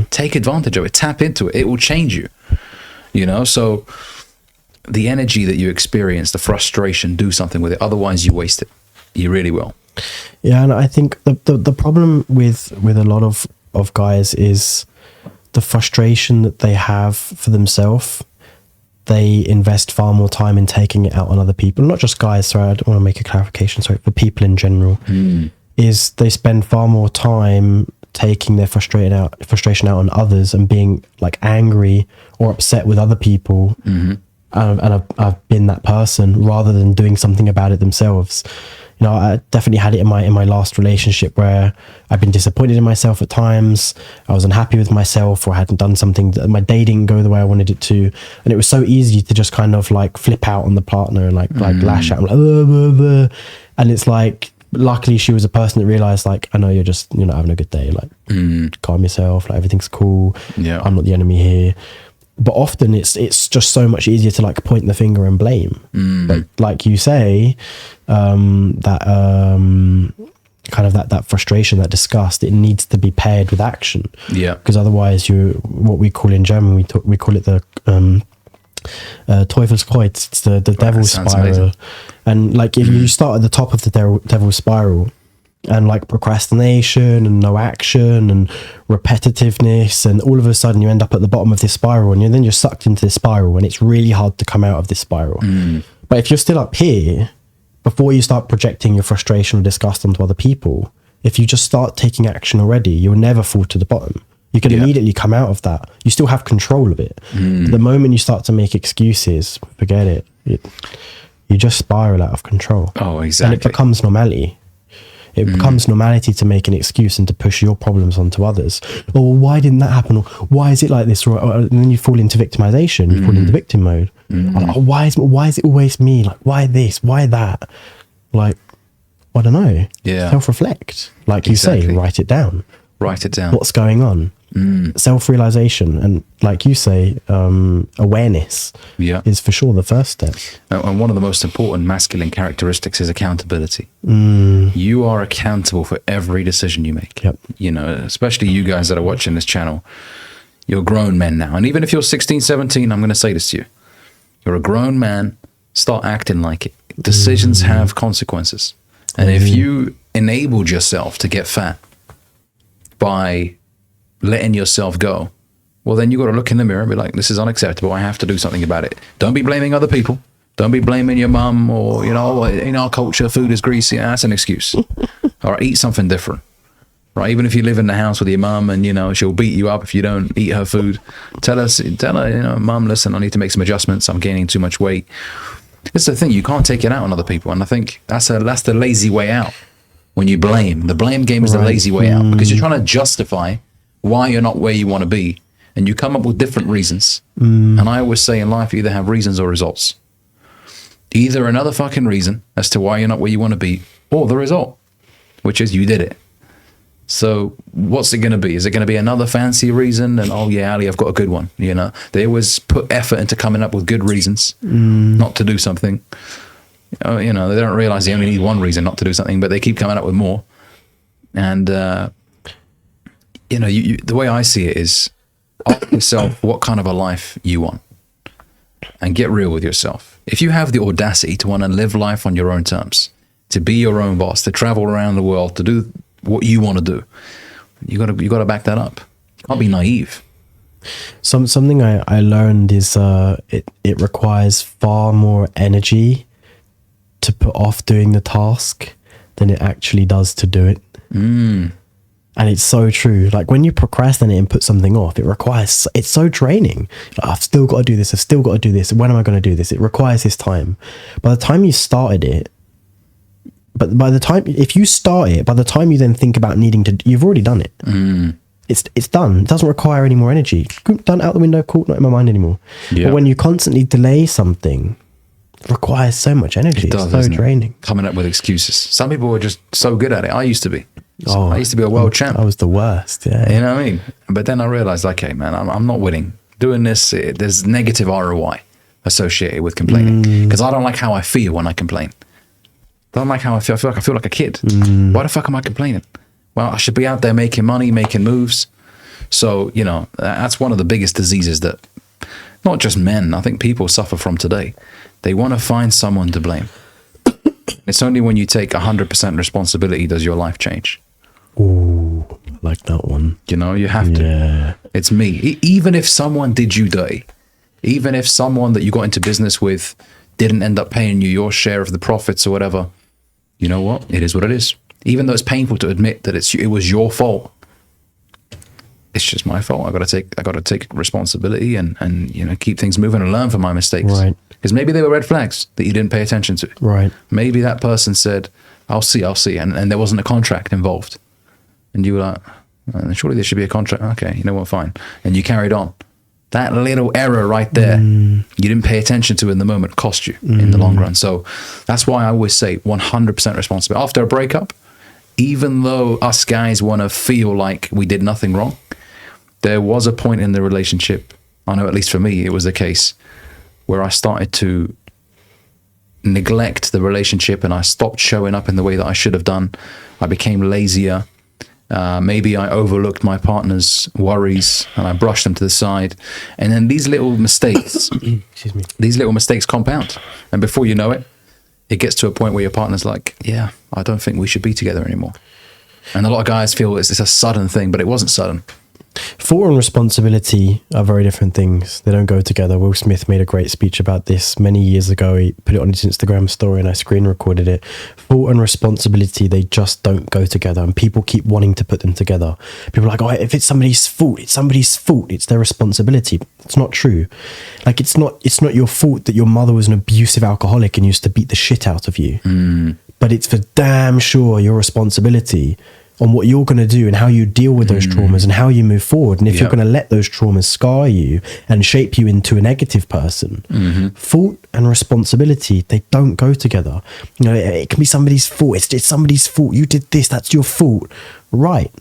Take advantage of it. Tap into it. It will change you. You know, so the energy that you experience, the frustration, do something with it. Otherwise, you waste it. You really will. Yeah, and I think the problem with a lot of guys is the frustration that they have for themselves. They invest far more time in taking it out on other people. Not just guys, sorry, I don't want to make a clarification, sorry, for people in general. Is they spend far more time taking their frustration out on others and being like angry or upset with other people. And I've been that person rather than doing something about it themselves. You know, I definitely had it in my last relationship where I've been disappointed in myself at times. I was unhappy with myself, or I hadn't done something that my day didn't go the way I wanted it to. And it was so easy to just kind of like flip out on the partner and like lash out. And it's like, luckily she was a person that realized like, I know you're not having a good day. Like, calm yourself. Like, everything's cool. Yeah. I'm not the enemy here. But often it's just so much easier to like point the finger and blame. But like you say, that frustration, that disgust, it needs to be paired with action. Yeah. Because otherwise, what we call in German, we call it the Teufelskreuz. It's the devil's spiral. Amazing. And like if you start at the top of the devil's spiral, and like procrastination and no action and repetitiveness, and all of a sudden you end up at the bottom of this spiral, and then you're sucked into this spiral, and it's really hard to come out of this spiral. But if you're still up here, before you start projecting your frustration or disgust onto other people, if you just start taking action already, you'll never fall to the bottom. You can immediately come out of that. You still have control of it. But the moment you start to make excuses, forget it. You just spiral out of control. Oh, exactly. And it becomes normality. It becomes normality to make an excuse and to push your problems onto others. Or why didn't that happen? Or why is it like this? Or and then you fall into victimization. You fall into victim mode. Like, oh, why is it always me? Like, why this? Why that? Like, I don't know. Yeah. Self-reflect. Like you say, write it down. Write it down. What's going on? Self-realization, and like you say, awareness is for sure the first step. And one of the most important masculine characteristics is accountability. You are accountable for every decision you make. You know, especially you guys that are watching this channel. You're grown men now, and even if you're 16, 17, I'm going to say this to you: you're a grown man. Start acting like it. Decisions have consequences, and if you enabled yourself to get fat by letting yourself go, well, then you got to look in the mirror and be like, this is unacceptable. I have to do something about it. Don't be blaming other people. Don't be blaming your mum, or, you know, in our culture, food is greasy. That's an excuse. All right, eat something different. Right? Even if you live in the house with your mum and, you know, she'll beat you up if you don't eat her food. Tell her, you know, mum, listen, I need to make some adjustments. I'm gaining too much weight. It's the thing. You can't take it out on other people. And I think that's the lazy way out. When you blame, the blame game is the lazy way out, because you're trying to justify why you're not where you want to be, and you come up with different reasons. And I always say in life, you either have reasons or results. Either another fucking reason as to why you're not where you want to be, or the result, which is you did it. So what's it going to be? Is it going to be another fancy reason? And oh yeah, Ali, I've got a good one. You know, they always put effort into coming up with good reasons not to do something. You know, they don't realize they only need one reason not to do something, but they keep coming up with more. And you know, the way I see it is, ask yourself what kind of a life you want, and get real with yourself. If you have the audacity to want to live life on your own terms, to be your own boss, to travel around the world, to do what you want to do, you got to back that up. You can't be naive. Something I learned is it requires far more energy to put off doing the task than it actually does to do it. And it's so true. Like when you procrastinate and put something off, it's so draining. Like, I've still got to do this. I've still got to do this. When am I going to do this? It requires this time. By the time you started it, if you start it, by the time you then think about needing to, you've already done it. It's done. It doesn't require any more energy. Done, out the window, cool, not in my mind anymore. But when you constantly delay something, it requires so much energy. It does, it's so draining. Coming up with excuses. Some people are just so good at it. I used to be. I used to be a world champ. I was the worst, yeah. You know what I mean? But then I realized, okay, man, I'm not winning. Doing this, there's negative ROI associated with complaining. Because I don't like how I feel when I complain. I don't like how I feel. I feel like a kid. Why the fuck am I complaining? Well, I should be out there making money, making moves. So, you know, that's one of the biggest diseases that not just men, I think people suffer from today. They want to find someone to blame. It's only when you take 100% responsibility does your life change. Ooh, I like that one. You know, you have to. Yeah. It's me. Even if someone did you dirty, even if someone that you got into business with didn't end up paying you your share of the profits or whatever, you know what? It is what it is. Even though it's painful to admit that it was your fault, it's just my fault. I got to take responsibility and you know, keep things moving and learn from my mistakes. Right. Because maybe they were red flags that you didn't pay attention to. Right. Maybe that person said, I'll see, and there wasn't a contract involved. And you were like, surely there should be a contract. Okay, you know what, fine. And you carried on. That little error right there, you didn't pay attention to in the moment, cost you in the long run. So that's why I always say 100% responsibility. After a breakup, even though us guys want to feel like we did nothing wrong, there was a point in the relationship, I know at least for me, it was the case, where I started to neglect the relationship and I stopped showing up in the way that I should have done. I became lazier. Maybe I overlooked my partner's worries and I brushed them to the side. And then these little mistakes, Excuse me. these little mistakes compound. And before you know it, it gets to a point where your partner's like, yeah, I don't think we should be together anymore. And a lot of guys feel it's a sudden thing, but it wasn't sudden. Fault and responsibility are very different things. They don't go together. Will Smith made a great speech about this many years ago. He put it on his Instagram story and I screen recorded it. Fault and responsibility, they just don't go together. And people keep wanting to put them together. People are like, oh, if it's somebody's fault, it's somebody's fault. It's their responsibility. It's not true. Like, it's not your fault that your mother was an abusive alcoholic and used to beat the shit out of you. But it's for damn sure your responsibility on what you're going to do and how you deal with those traumas and how you move forward. And if you're going to let those traumas scar you and shape you into a negative person, fault and responsibility, they don't go together. You know, it can be somebody's fault. It's somebody's fault. You did this. That's your fault. Right.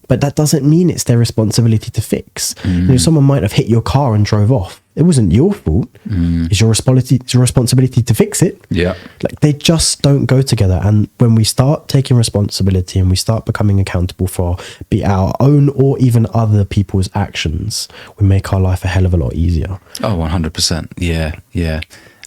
But that doesn't mean it's their responsibility to fix. You know, someone might have hit your car and drove off. It wasn't your fault. It's your responsibility to fix it. Yeah. Like, they just don't go together. And when we start taking responsibility and we start becoming accountable for be our own or even other people's actions, we make our life a hell of a lot easier. Oh, 100%. Yeah, yeah.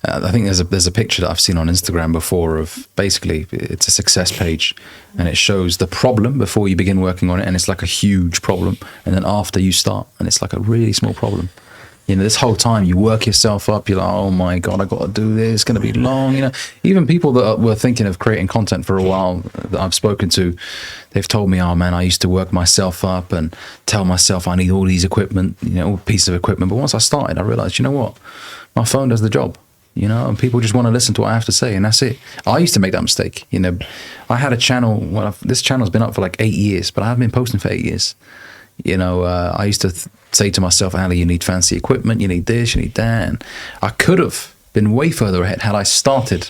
I think there's a picture that I've seen on Instagram before of basically it's a success page and it shows the problem before you begin working on it and it's like a huge problem, and then after you start and it's like a really small problem. You know, this whole time you work yourself up, you're like, oh my God, I got to do this, it's going to be long. You know, even people that were thinking of creating content for a while that I've spoken to, they've told me, oh man, I used to work myself up and tell myself I need all these equipment, you know, all pieces of equipment. But once I started, I realized, you know what, my phone does the job. You know, and people just want to listen to what I have to say, and that's it. I used to make that mistake. You know, I had a channel. Well, this channel's been up for like 8 years, but I haven't been posting for 8 years. You know, I used to say to myself, Ali, you need fancy equipment, you need this, you need that. And I could have been way further ahead had I started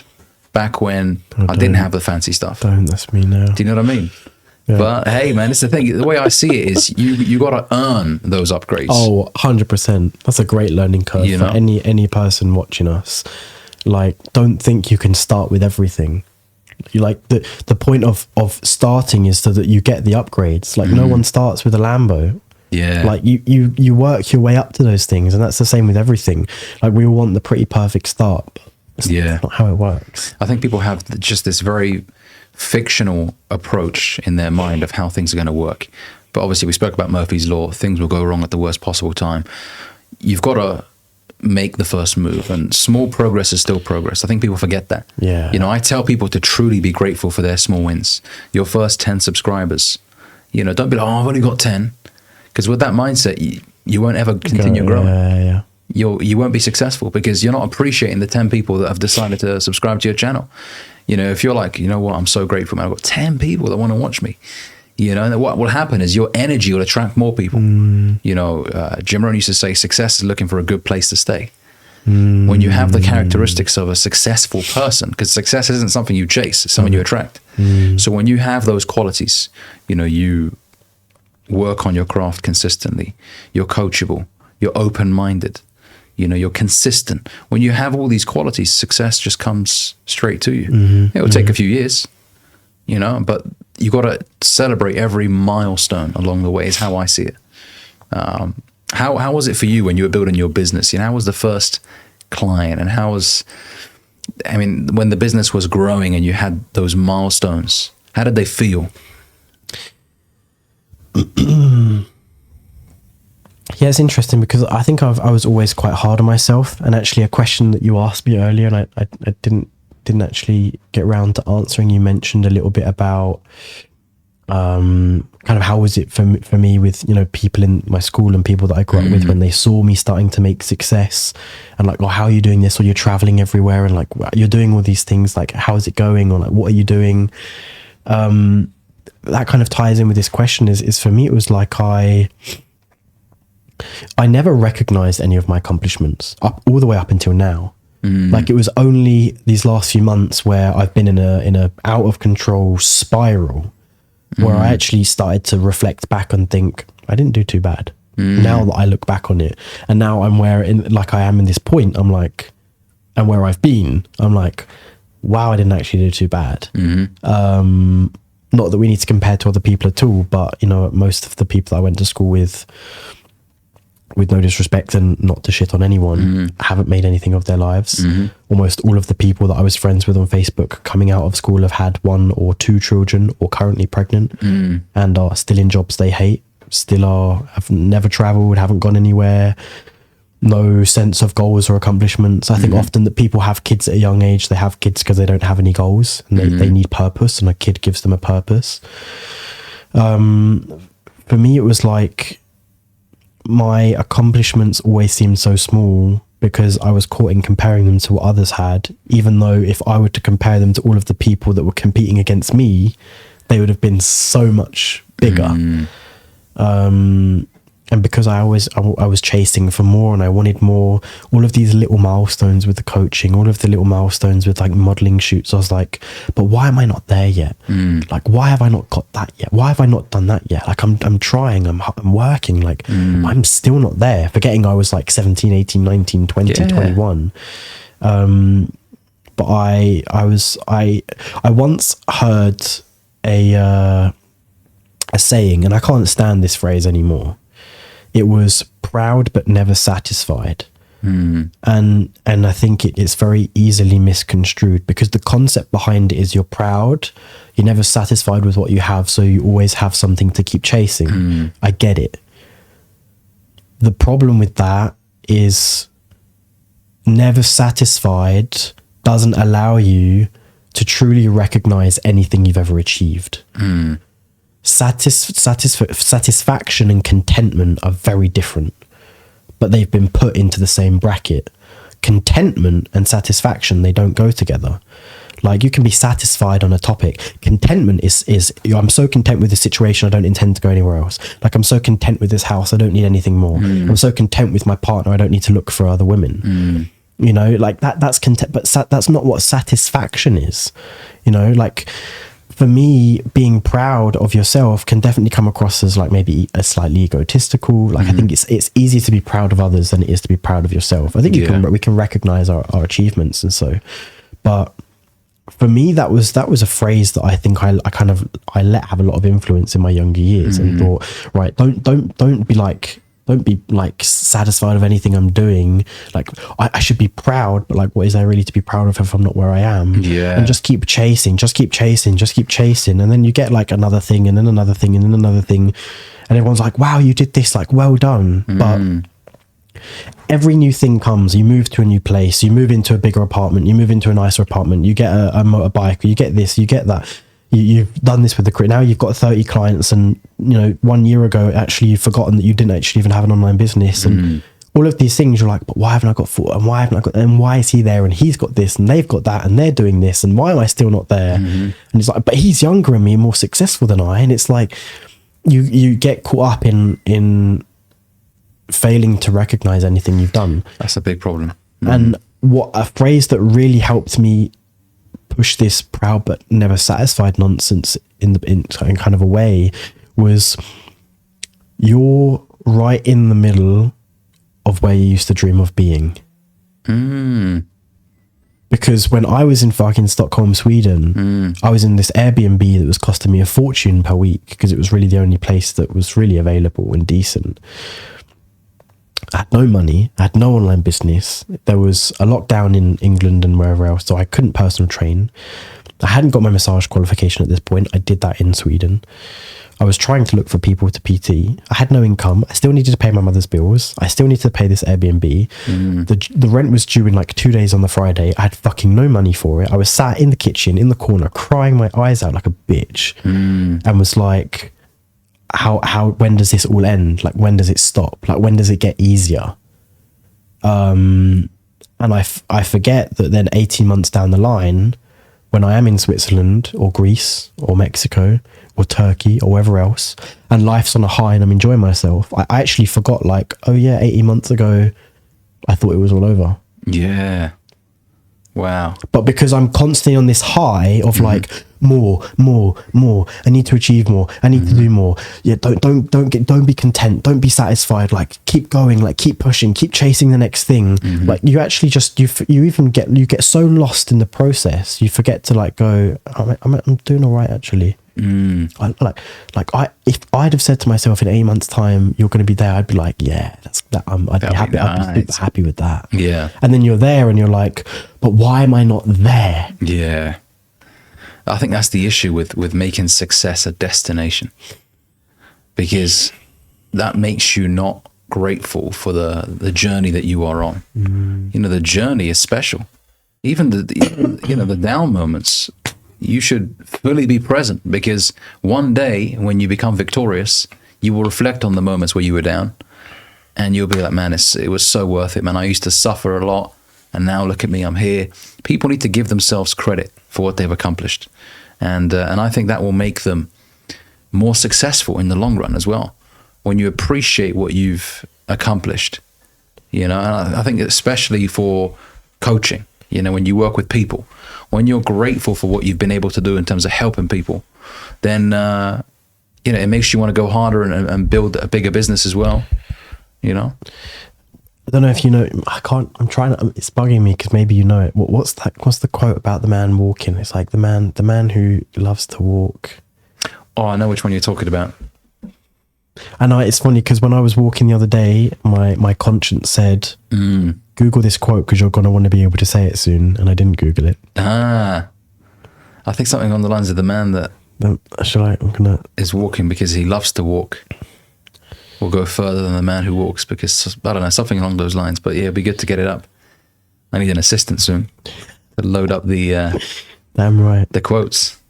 back when I didn't have the fancy stuff. That's me now. Do you know what I mean? Yeah. But hey, man, it's the thing. The way I see it is, you got to earn those upgrades. Oh, 100%. That's a great learning curve for any person watching us. Like, don't think you can start with everything. You like the point of starting is so that you get the upgrades. Like, no one starts with a Lambo. Yeah. Like, you work your way up to those things, and that's the same with everything. Like, we all want the pretty perfect start. But it's not how it works. I think people have just this very fictional approach in their mind of how things are going to work. But obviously we spoke about Murphy's Law. Things will go wrong at the worst possible time. You've got to make the first move, and small progress is still progress. I think people forget that. Yeah. You know, I tell people to truly be grateful for their small wins. Your first 10 subscribers, you know, don't be like, oh, I've only got 10. Because with that mindset, you won't ever continue growing. Yeah. You won't be successful because you're not appreciating the 10 people that have decided to subscribe to your channel. You know, if you're like, you know what, I'm so grateful, man, I've got 10 people that want to watch me. You know, and what will happen is your energy will attract more people. You know, Jim Rohn used to say, success is looking for a good place to stay. When you have the characteristics of a successful person, because success isn't something you chase, it's something you attract. So when you have those qualities, you know, you work on your craft consistently, you're coachable, you're open-minded, you know, you're consistent. When you have all these qualities, success just comes straight to you. It will take a few years, you know, but you got to celebrate every milestone along the way is how I see it. How was it for you when you were building your business? You know, how was the first client, and when the business was growing and you had those milestones, how did they feel? Yeah, it's interesting because I think I was always quite hard on myself, and actually a question that you asked me earlier, and I didn't actually get around to answering. You mentioned a little bit about kind of how was it for me with, you know, people in my school and people that I grew up with when they saw me starting to make success, and like, well, how are you doing this? Or you're traveling everywhere and like you're doing all these things, like how is it going? Or like, what are you doing? That kind of ties in with this question is for me, it was like I never recognized any of my accomplishments all the way up until now. Like it was only these last few months where I've been in a out of control spiral where I actually started to reflect back and think I didn't do too bad. Now that I look back on it, and now I'm like I am in this point, I'm like, and where I've been, I'm like, wow, I didn't actually do too bad. Not that we need to compare to other people at all, but you know, most of the people I went to school with no disrespect and not to shit on anyone, haven't made anything of their lives. Almost all of the people that I was friends with on Facebook coming out of school have had 1 or 2 children or currently pregnant and are still in jobs they hate, have never traveled, haven't gone anywhere, no sense of goals or accomplishments. I think often that people have kids at a young age, they have kids because they don't have any goals and they need purpose, and a kid gives them a purpose. For me, it was like, my accomplishments always seemed so small because I was caught in comparing them to what others had, even though if I were to compare them to all of the people that were competing against me, they would have been so much bigger. And because I was chasing for more and I wanted more, all of these little milestones with the coaching, all of the little milestones with like modeling shoots, I was like, but why am I not there yet? Like, why have I not got that yet? Why have I not done that yet? Like I'm trying, I'm working, like I'm still not there, forgetting I was like 17, 18, 19, 20, 21. But I once heard a saying, and I can't stand this phrase anymore. It was proud but never satisfied. And I think it's very easily misconstrued because the concept behind it is you're proud, you're never satisfied with what you have, so you always have something to keep chasing. I get it. The problem with that is never satisfied doesn't allow you to truly recognize anything you've ever achieved. Satisfaction and contentment are very different, but they've been put into the same bracket. Contentment and satisfaction, they don't go together. Like, you can be satisfied on a topic. Contentment is I'm so content with this situation, I don't intend to go anywhere else. Like, I'm so content with this house, I don't need anything more. I'm so content with my partner, I don't need to look for other women. You know, like that's content, but that's not what satisfaction is. You know, like, for me, being proud of yourself can definitely come across as like maybe a slightly egotistical. Like, I think it's easier to be proud of others than it is to be proud of yourself. I think we can recognize our achievements, and so, but for me, that was a phrase that I think I let have a lot of influence in my younger years, and thought, right, don't be like satisfied of anything I'm doing. Like, I should be proud, but like, what is there really to be proud of if I'm not where I am? And just keep chasing. And then you get like another thing, and then another thing, and then another thing. And everyone's like, wow, you did this, like, well done. But every new thing comes, you move to a new place, you move into a bigger apartment, you move into a nicer apartment, you get a motorbike, you get this, you get that. You've done this with the career. Now you've got 30 clients, and you know, 1 year ago, actually, you've forgotten that you didn't actually even have an online business, and all of these things. You're like, but why haven't I got 4? And why haven't I got? And why is he there? And he's got this, and they've got that, and they're doing this, and why am I still not there? And it's like, but he's younger than me, and more successful than I. And it's like, you get caught up in failing to recognize anything you've done. That's a big problem. And what a phrase that really helped me push this proud but never satisfied nonsense in kind of a way was, you're right in the middle of where you used to dream of being. Because when I was in fucking Stockholm, Sweden, I was in this Airbnb that was costing me a fortune per week because it was really the only place that was really available and decent. I had no money. I had no online business. There was a lockdown in England and wherever else, so I couldn't personal train. I hadn't got my massage qualification at this point. I did that in Sweden. I was trying to look for people to PT. I had no income. I still needed to pay my mother's bills. I still needed to pay this Airbnb. The rent was due in like 2 days on the Friday. I had fucking no money for it. I was sat in the kitchen, in the corner, crying my eyes out like a bitch, and was like, when does this all end? Like, when does it stop? Like, when does it get easier? And I forget that then 18 months down the line, when I am in Switzerland or Greece or Mexico or Turkey or wherever else, and life's on a high and I'm enjoying myself, I actually forgot, like, oh yeah, 18 months ago, I thought it was all over. Yeah. Wow. But because I'm constantly on this high of like more, I need to achieve more. I need to do more. Yeah. Don't be content. Don't be satisfied. Like, keep going, like, keep pushing, keep chasing the next thing. Like, you actually just, you get so lost in the process. You forget to like go, I'm doing all right, actually. If I'd have said to myself in 8 months time, you're going to be there, I'd be like, yeah, I'd be happy. I'd be super happy with that. Yeah. And then you're there and you're like, but why am I not there? Yeah. I think that's the issue with making success a destination, because that makes you not grateful for the journey that you are on. You know, the journey is special. Even the down moments, you should fully be present, because one day when you become victorious, you will reflect on the moments where you were down and you'll be like, man, it was so worth it, man. I used to suffer a lot and now look at me, I'm here. People need to give themselves credit for what they've accomplished. And I think that will make them more successful in the long run as well, when you appreciate what you've accomplished. You know, and I think especially for coaching, you know, when you work with people, when you're grateful for what you've been able to do in terms of helping people, then, you know, it makes you want to go harder and build a bigger business as well, you know? I don't know if you know, it's bugging me because maybe you know it. What's the quote about the man walking? It's like the man who loves to walk. Oh, I know which one you're talking about. I know, it's funny because when I was walking the other day, my conscience said, Google this quote because you're going to want to be able to say it soon. And I didn't Google it. I think something on the lines of the man that is walking because he loves to walk will go further than the man who walks because, I don't know, something along those lines. But yeah, it'd be good to get it up. I need an assistant soon to load up the damn right, the quotes.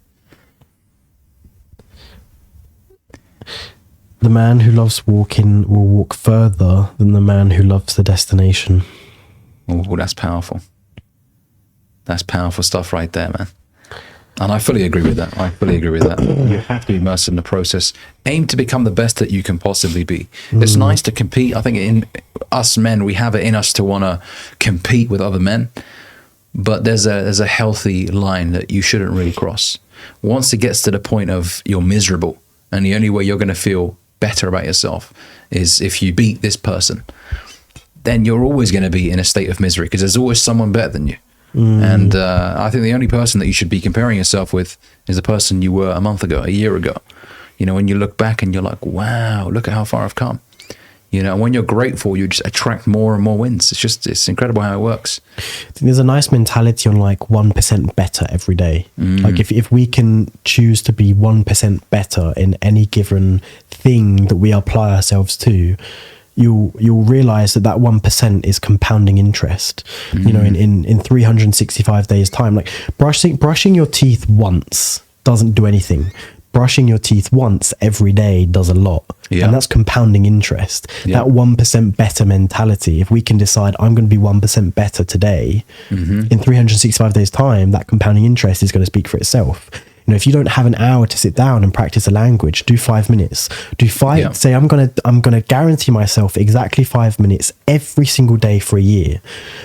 The man who loves walking will walk further than the man who loves the destination. Oh, that's powerful. That's powerful stuff right there, man. And I fully agree with that. You have to be immersed in the process. Aim to become the best that you can possibly be. It's nice to compete. I think in us men, we have it in us to want to compete with other men. But there's a healthy line that you shouldn't really cross. Once it gets to the point of you're miserable, and the only way you're going to feel better about yourself is if you beat this person, then you're always going to be in a state of misery because there's always someone better than you. And I think the only person that you should be comparing yourself with is the person you were a month ago, a year ago. You know, when you look back and you're like, wow, look at how far I've come. You know, and when you're grateful, you just attract more and more wins. It's incredible how it works. I think there's a nice mentality on like 1% better every day. Like if we can choose to be 1% better in any given thing that we apply ourselves to, you'll realize that 1% is compounding interest. You know, in 365 days time, like brushing your teeth once doesn't do anything. Brushing your teeth once every day does a lot. And that's compounding interest. That 1% better mentality, if we can decide I'm going to be 1% better today, in 365 days time, that compounding interest is going to speak for itself. You know, if you don't have an hour to sit down and practice a language, do 5 minutes. Say I'm gonna guarantee myself exactly 5 minutes every single day for a year,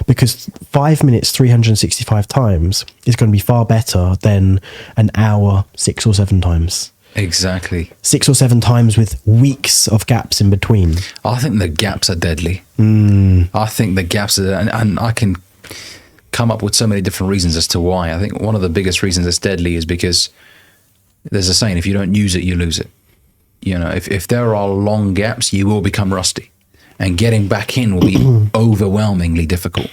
because 5 minutes 365 times is going to be far better than an hour 6 or 7 times. Exactly. 6 or 7 times with weeks of gaps in between. I think the gaps are deadly. I think the gaps are, and I can come up with so many different reasons as to why. I think one of the biggest reasons it's deadly is because there's a saying, if you don't use it, you lose it. You know, if there are long gaps, you will become rusty. And getting back in will be overwhelmingly difficult.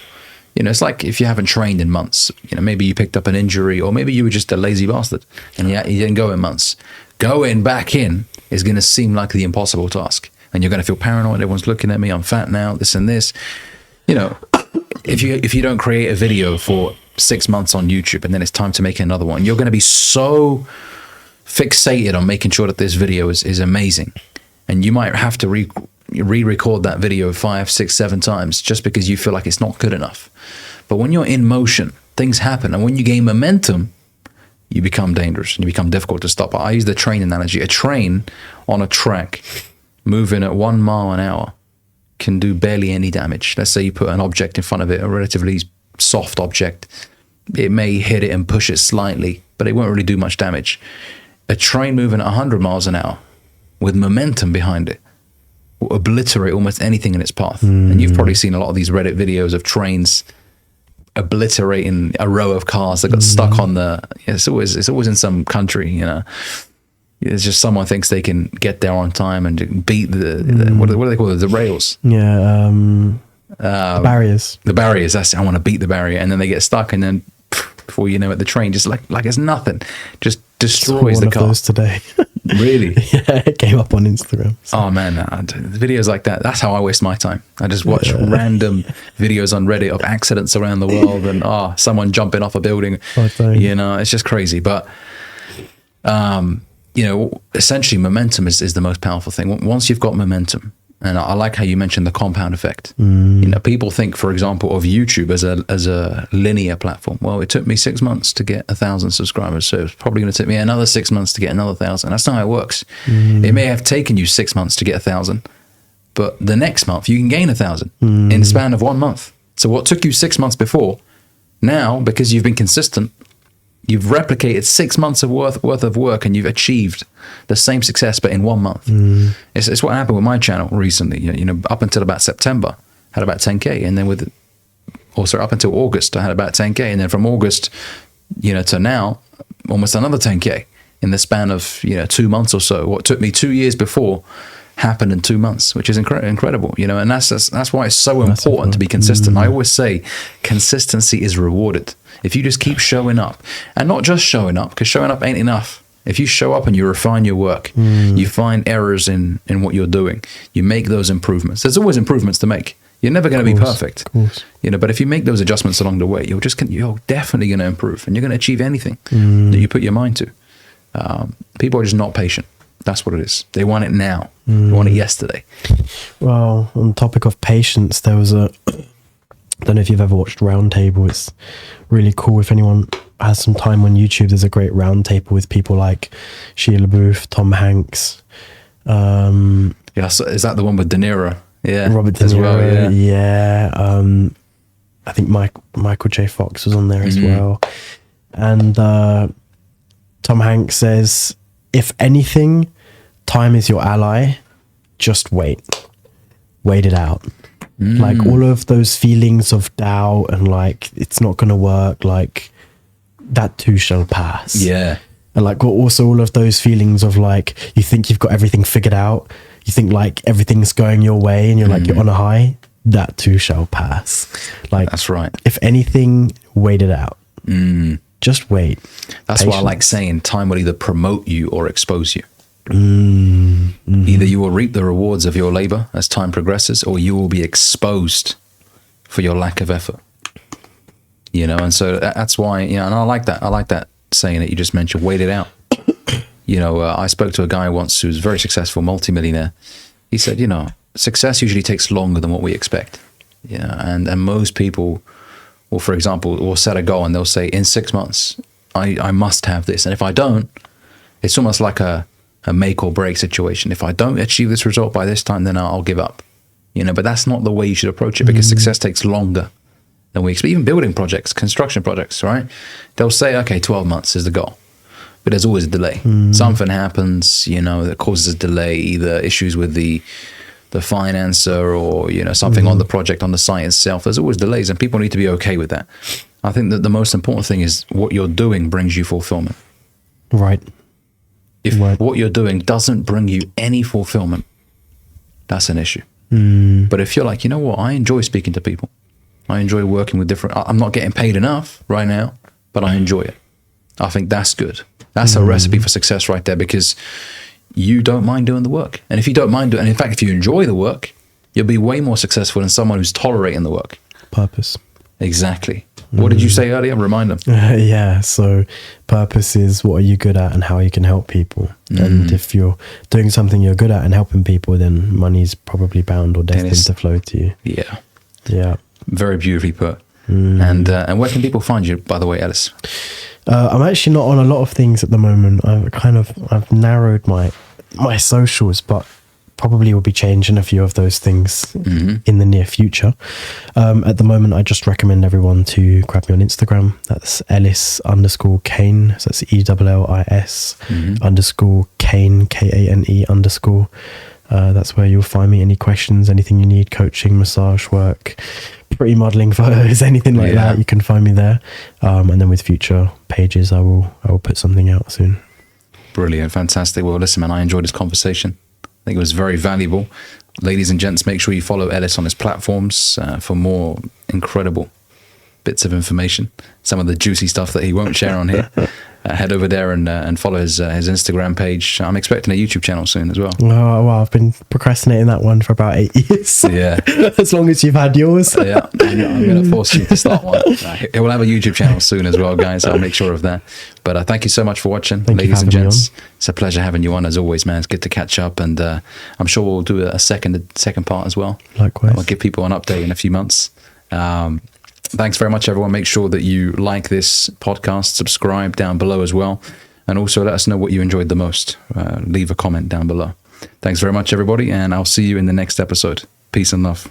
You know, it's like if you haven't trained in months, you know, maybe you picked up an injury, or maybe you were just a lazy bastard and you didn't go in months. Going back in is going to seem like the impossible task. And you're going to feel paranoid. Everyone's looking at me. I'm fat now, this and this. You know, if you don't create a video for 6 months on YouTube and then it's time to make another one, you're going to be so fixated on making sure that this video is amazing. And you might have to re-record that video 5, 6, 7 times just because you feel like it's not good enough. But when you're in motion, things happen. And when you gain momentum, you become dangerous and you become difficult to stop. I use the train analogy. A train on a track moving at 1 mile an hour can do barely any damage. Let's say you put an object in front of it, a relatively soft object. It may hit it and push it slightly, but it won't really do much damage. A train moving at 100 miles an hour with momentum behind it will obliterate almost anything in its path. And you've probably seen a lot of these Reddit videos of trains obliterating a row of cars that got stuck on the... It's always in some country, you know. It's just someone thinks they can get there on time and beat the what do they call it? The rails. Yeah, the barriers. The barriers. I want to beat the barrier, and then they get stuck, and then before you know it, the train just like it's nothing, just destroys the car. One of those today. Really? Yeah, it came up on Instagram. So. Oh man, videos like that. That's how I waste my time. I just watch random videos on Reddit of accidents around the world, and someone jumping off a building. You know, it's just crazy. But you know, essentially momentum is the most powerful thing. Once you've got momentum, and I like how you mentioned the compound effect. You know, people think, for example, of YouTube as a linear platform. Well, it took me 6 months to get 1,000 subscribers, so it's probably going to take me another 6 months to get another 1,000. That's not how it works. It may have taken you 6 months to get 1,000, but the next month you can gain 1,000 in the span of 1 month. So what took you 6 months before, now, because you've been consistent, you've replicated 6 months of worth of work, and you've achieved the same success, but in 1 month. It's what happened with my channel recently. You know, up until about September, had about 10K, and then up until August, I had about 10K, and then from August, you know, to now, almost another 10K in the span of 2 months or so. What took me 2 years before happened in 2 months, which is incredible. You know, and that's why it's so important to be consistent. I always say consistency is rewarded. If you just keep showing up, and not just showing up, because showing up ain't enough. If you show up and you refine your work, you find errors in what you're doing, you make those improvements. There's always improvements to make. You're never going to be perfect, you know. But if you make those adjustments along the way, you're definitely going to improve, and you're going to achieve anything that you put your mind to. People are just not patient. That's what it is. They want it now. They want it yesterday. Well, on the topic of patience, there was I don't know if you've ever watched Roundtable. It's really cool. If anyone has some time on YouTube, there's a great roundtable with people like Sheila Booth, Tom Hanks. Yeah, so is that the one with De Niro? Yeah, Robert De Niro. Yeah. I think Michael J. Fox was on there as well. And Tom Hanks says, if anything, time is your ally. Just wait. Wait it out. Like all of those feelings of doubt and like it's not going to work, like that too shall pass. Yeah. And like also all of those feelings of like you think you've got everything figured out, you think like everything's going your way and you're like you're on a high, that too shall pass. Like that's right. If anything, wait it out. Just wait. That's why I like saying time will either promote you or expose you. Either you will reap the rewards of your labor as time progresses, or you will be exposed for your lack of effort. You know, and so that's why, you know, and I like that saying that you just mentioned, wait it out. You know, I spoke to a guy once who's very successful, multimillionaire. He said, you know, success usually takes longer than what we expect. You know, and most people will, for example, will set a goal and they'll say, in 6 months, I must have this. And if I don't, it's almost like a make or break situation. If I don't achieve this result by this time, then I'll give up. You know, but that's not the way you should approach it, because success takes longer than we expect. Even building projects, construction projects, right? They'll say, okay, 12 months is the goal. But there's always a delay. Something happens, you know, that causes a delay, either issues with the financer or, you know, something on the project, on the site itself. There's always delays, and people need to be okay with that. I think that the most important thing is what you're doing brings you fulfillment. Right. If what you're doing doesn't bring you any fulfillment, that's an issue. But if you're like, you know what, I enjoy speaking to people. I enjoy working with different, I'm not getting paid enough right now, but I enjoy it. I think that's good. That's a recipe for success right there, because you don't mind doing the work. And if you don't mind doing, and in fact, if you enjoy the work, you'll be way more successful than someone who's tolerating the work. Purpose. Exactly. What did you say earlier? Remind them. Yeah. So purpose is what are you good at and how you can help people. And if you're doing something you're good at and helping people, then money's probably bound or destined to flow to you. Yeah. Yeah. Very beautifully put. And where can people find you, by the way, Ellis? I'm actually not on a lot of things at the moment. I've narrowed my socials, but probably will be changing a few of those things in the near future. At the moment, I just recommend everyone to grab me on Instagram. That's Ellis_Kane. So that's ELLIS _Kane, KANE_. That's where you'll find me. Any questions, anything you need, coaching, massage work, pretty modeling photos, anything like that, you can find me there. And then with future pages, I will put something out soon. Brilliant. Fantastic. Well, listen, man, I enjoyed this conversation. I think it was very valuable. Ladies and gents, make sure you follow Ellis on his platforms for more incredible bits of information, some of the juicy stuff that he won't share on here. Head over there and follow his Instagram page. I'm expecting a YouTube channel soon as well. Oh, well, I've been procrastinating that one for about 8 years. Yeah. As long as you've had yours. Yeah, I'm going to force you to start one. He will have a YouTube channel soon as well, guys. I'll make sure of that. But thank you so much for watching, ladies and gents. It's a pleasure having you on as always, man. It's good to catch up, and I'm sure we'll do a second part as well. Likewise. I'll give people an update in a few months. Thanks very much, everyone. Make sure that you like this podcast, subscribe down below as well, and also let us know what you enjoyed the most. Leave a comment down below. Thanks very much, everybody, and I'll see you in the next episode. Peace and love.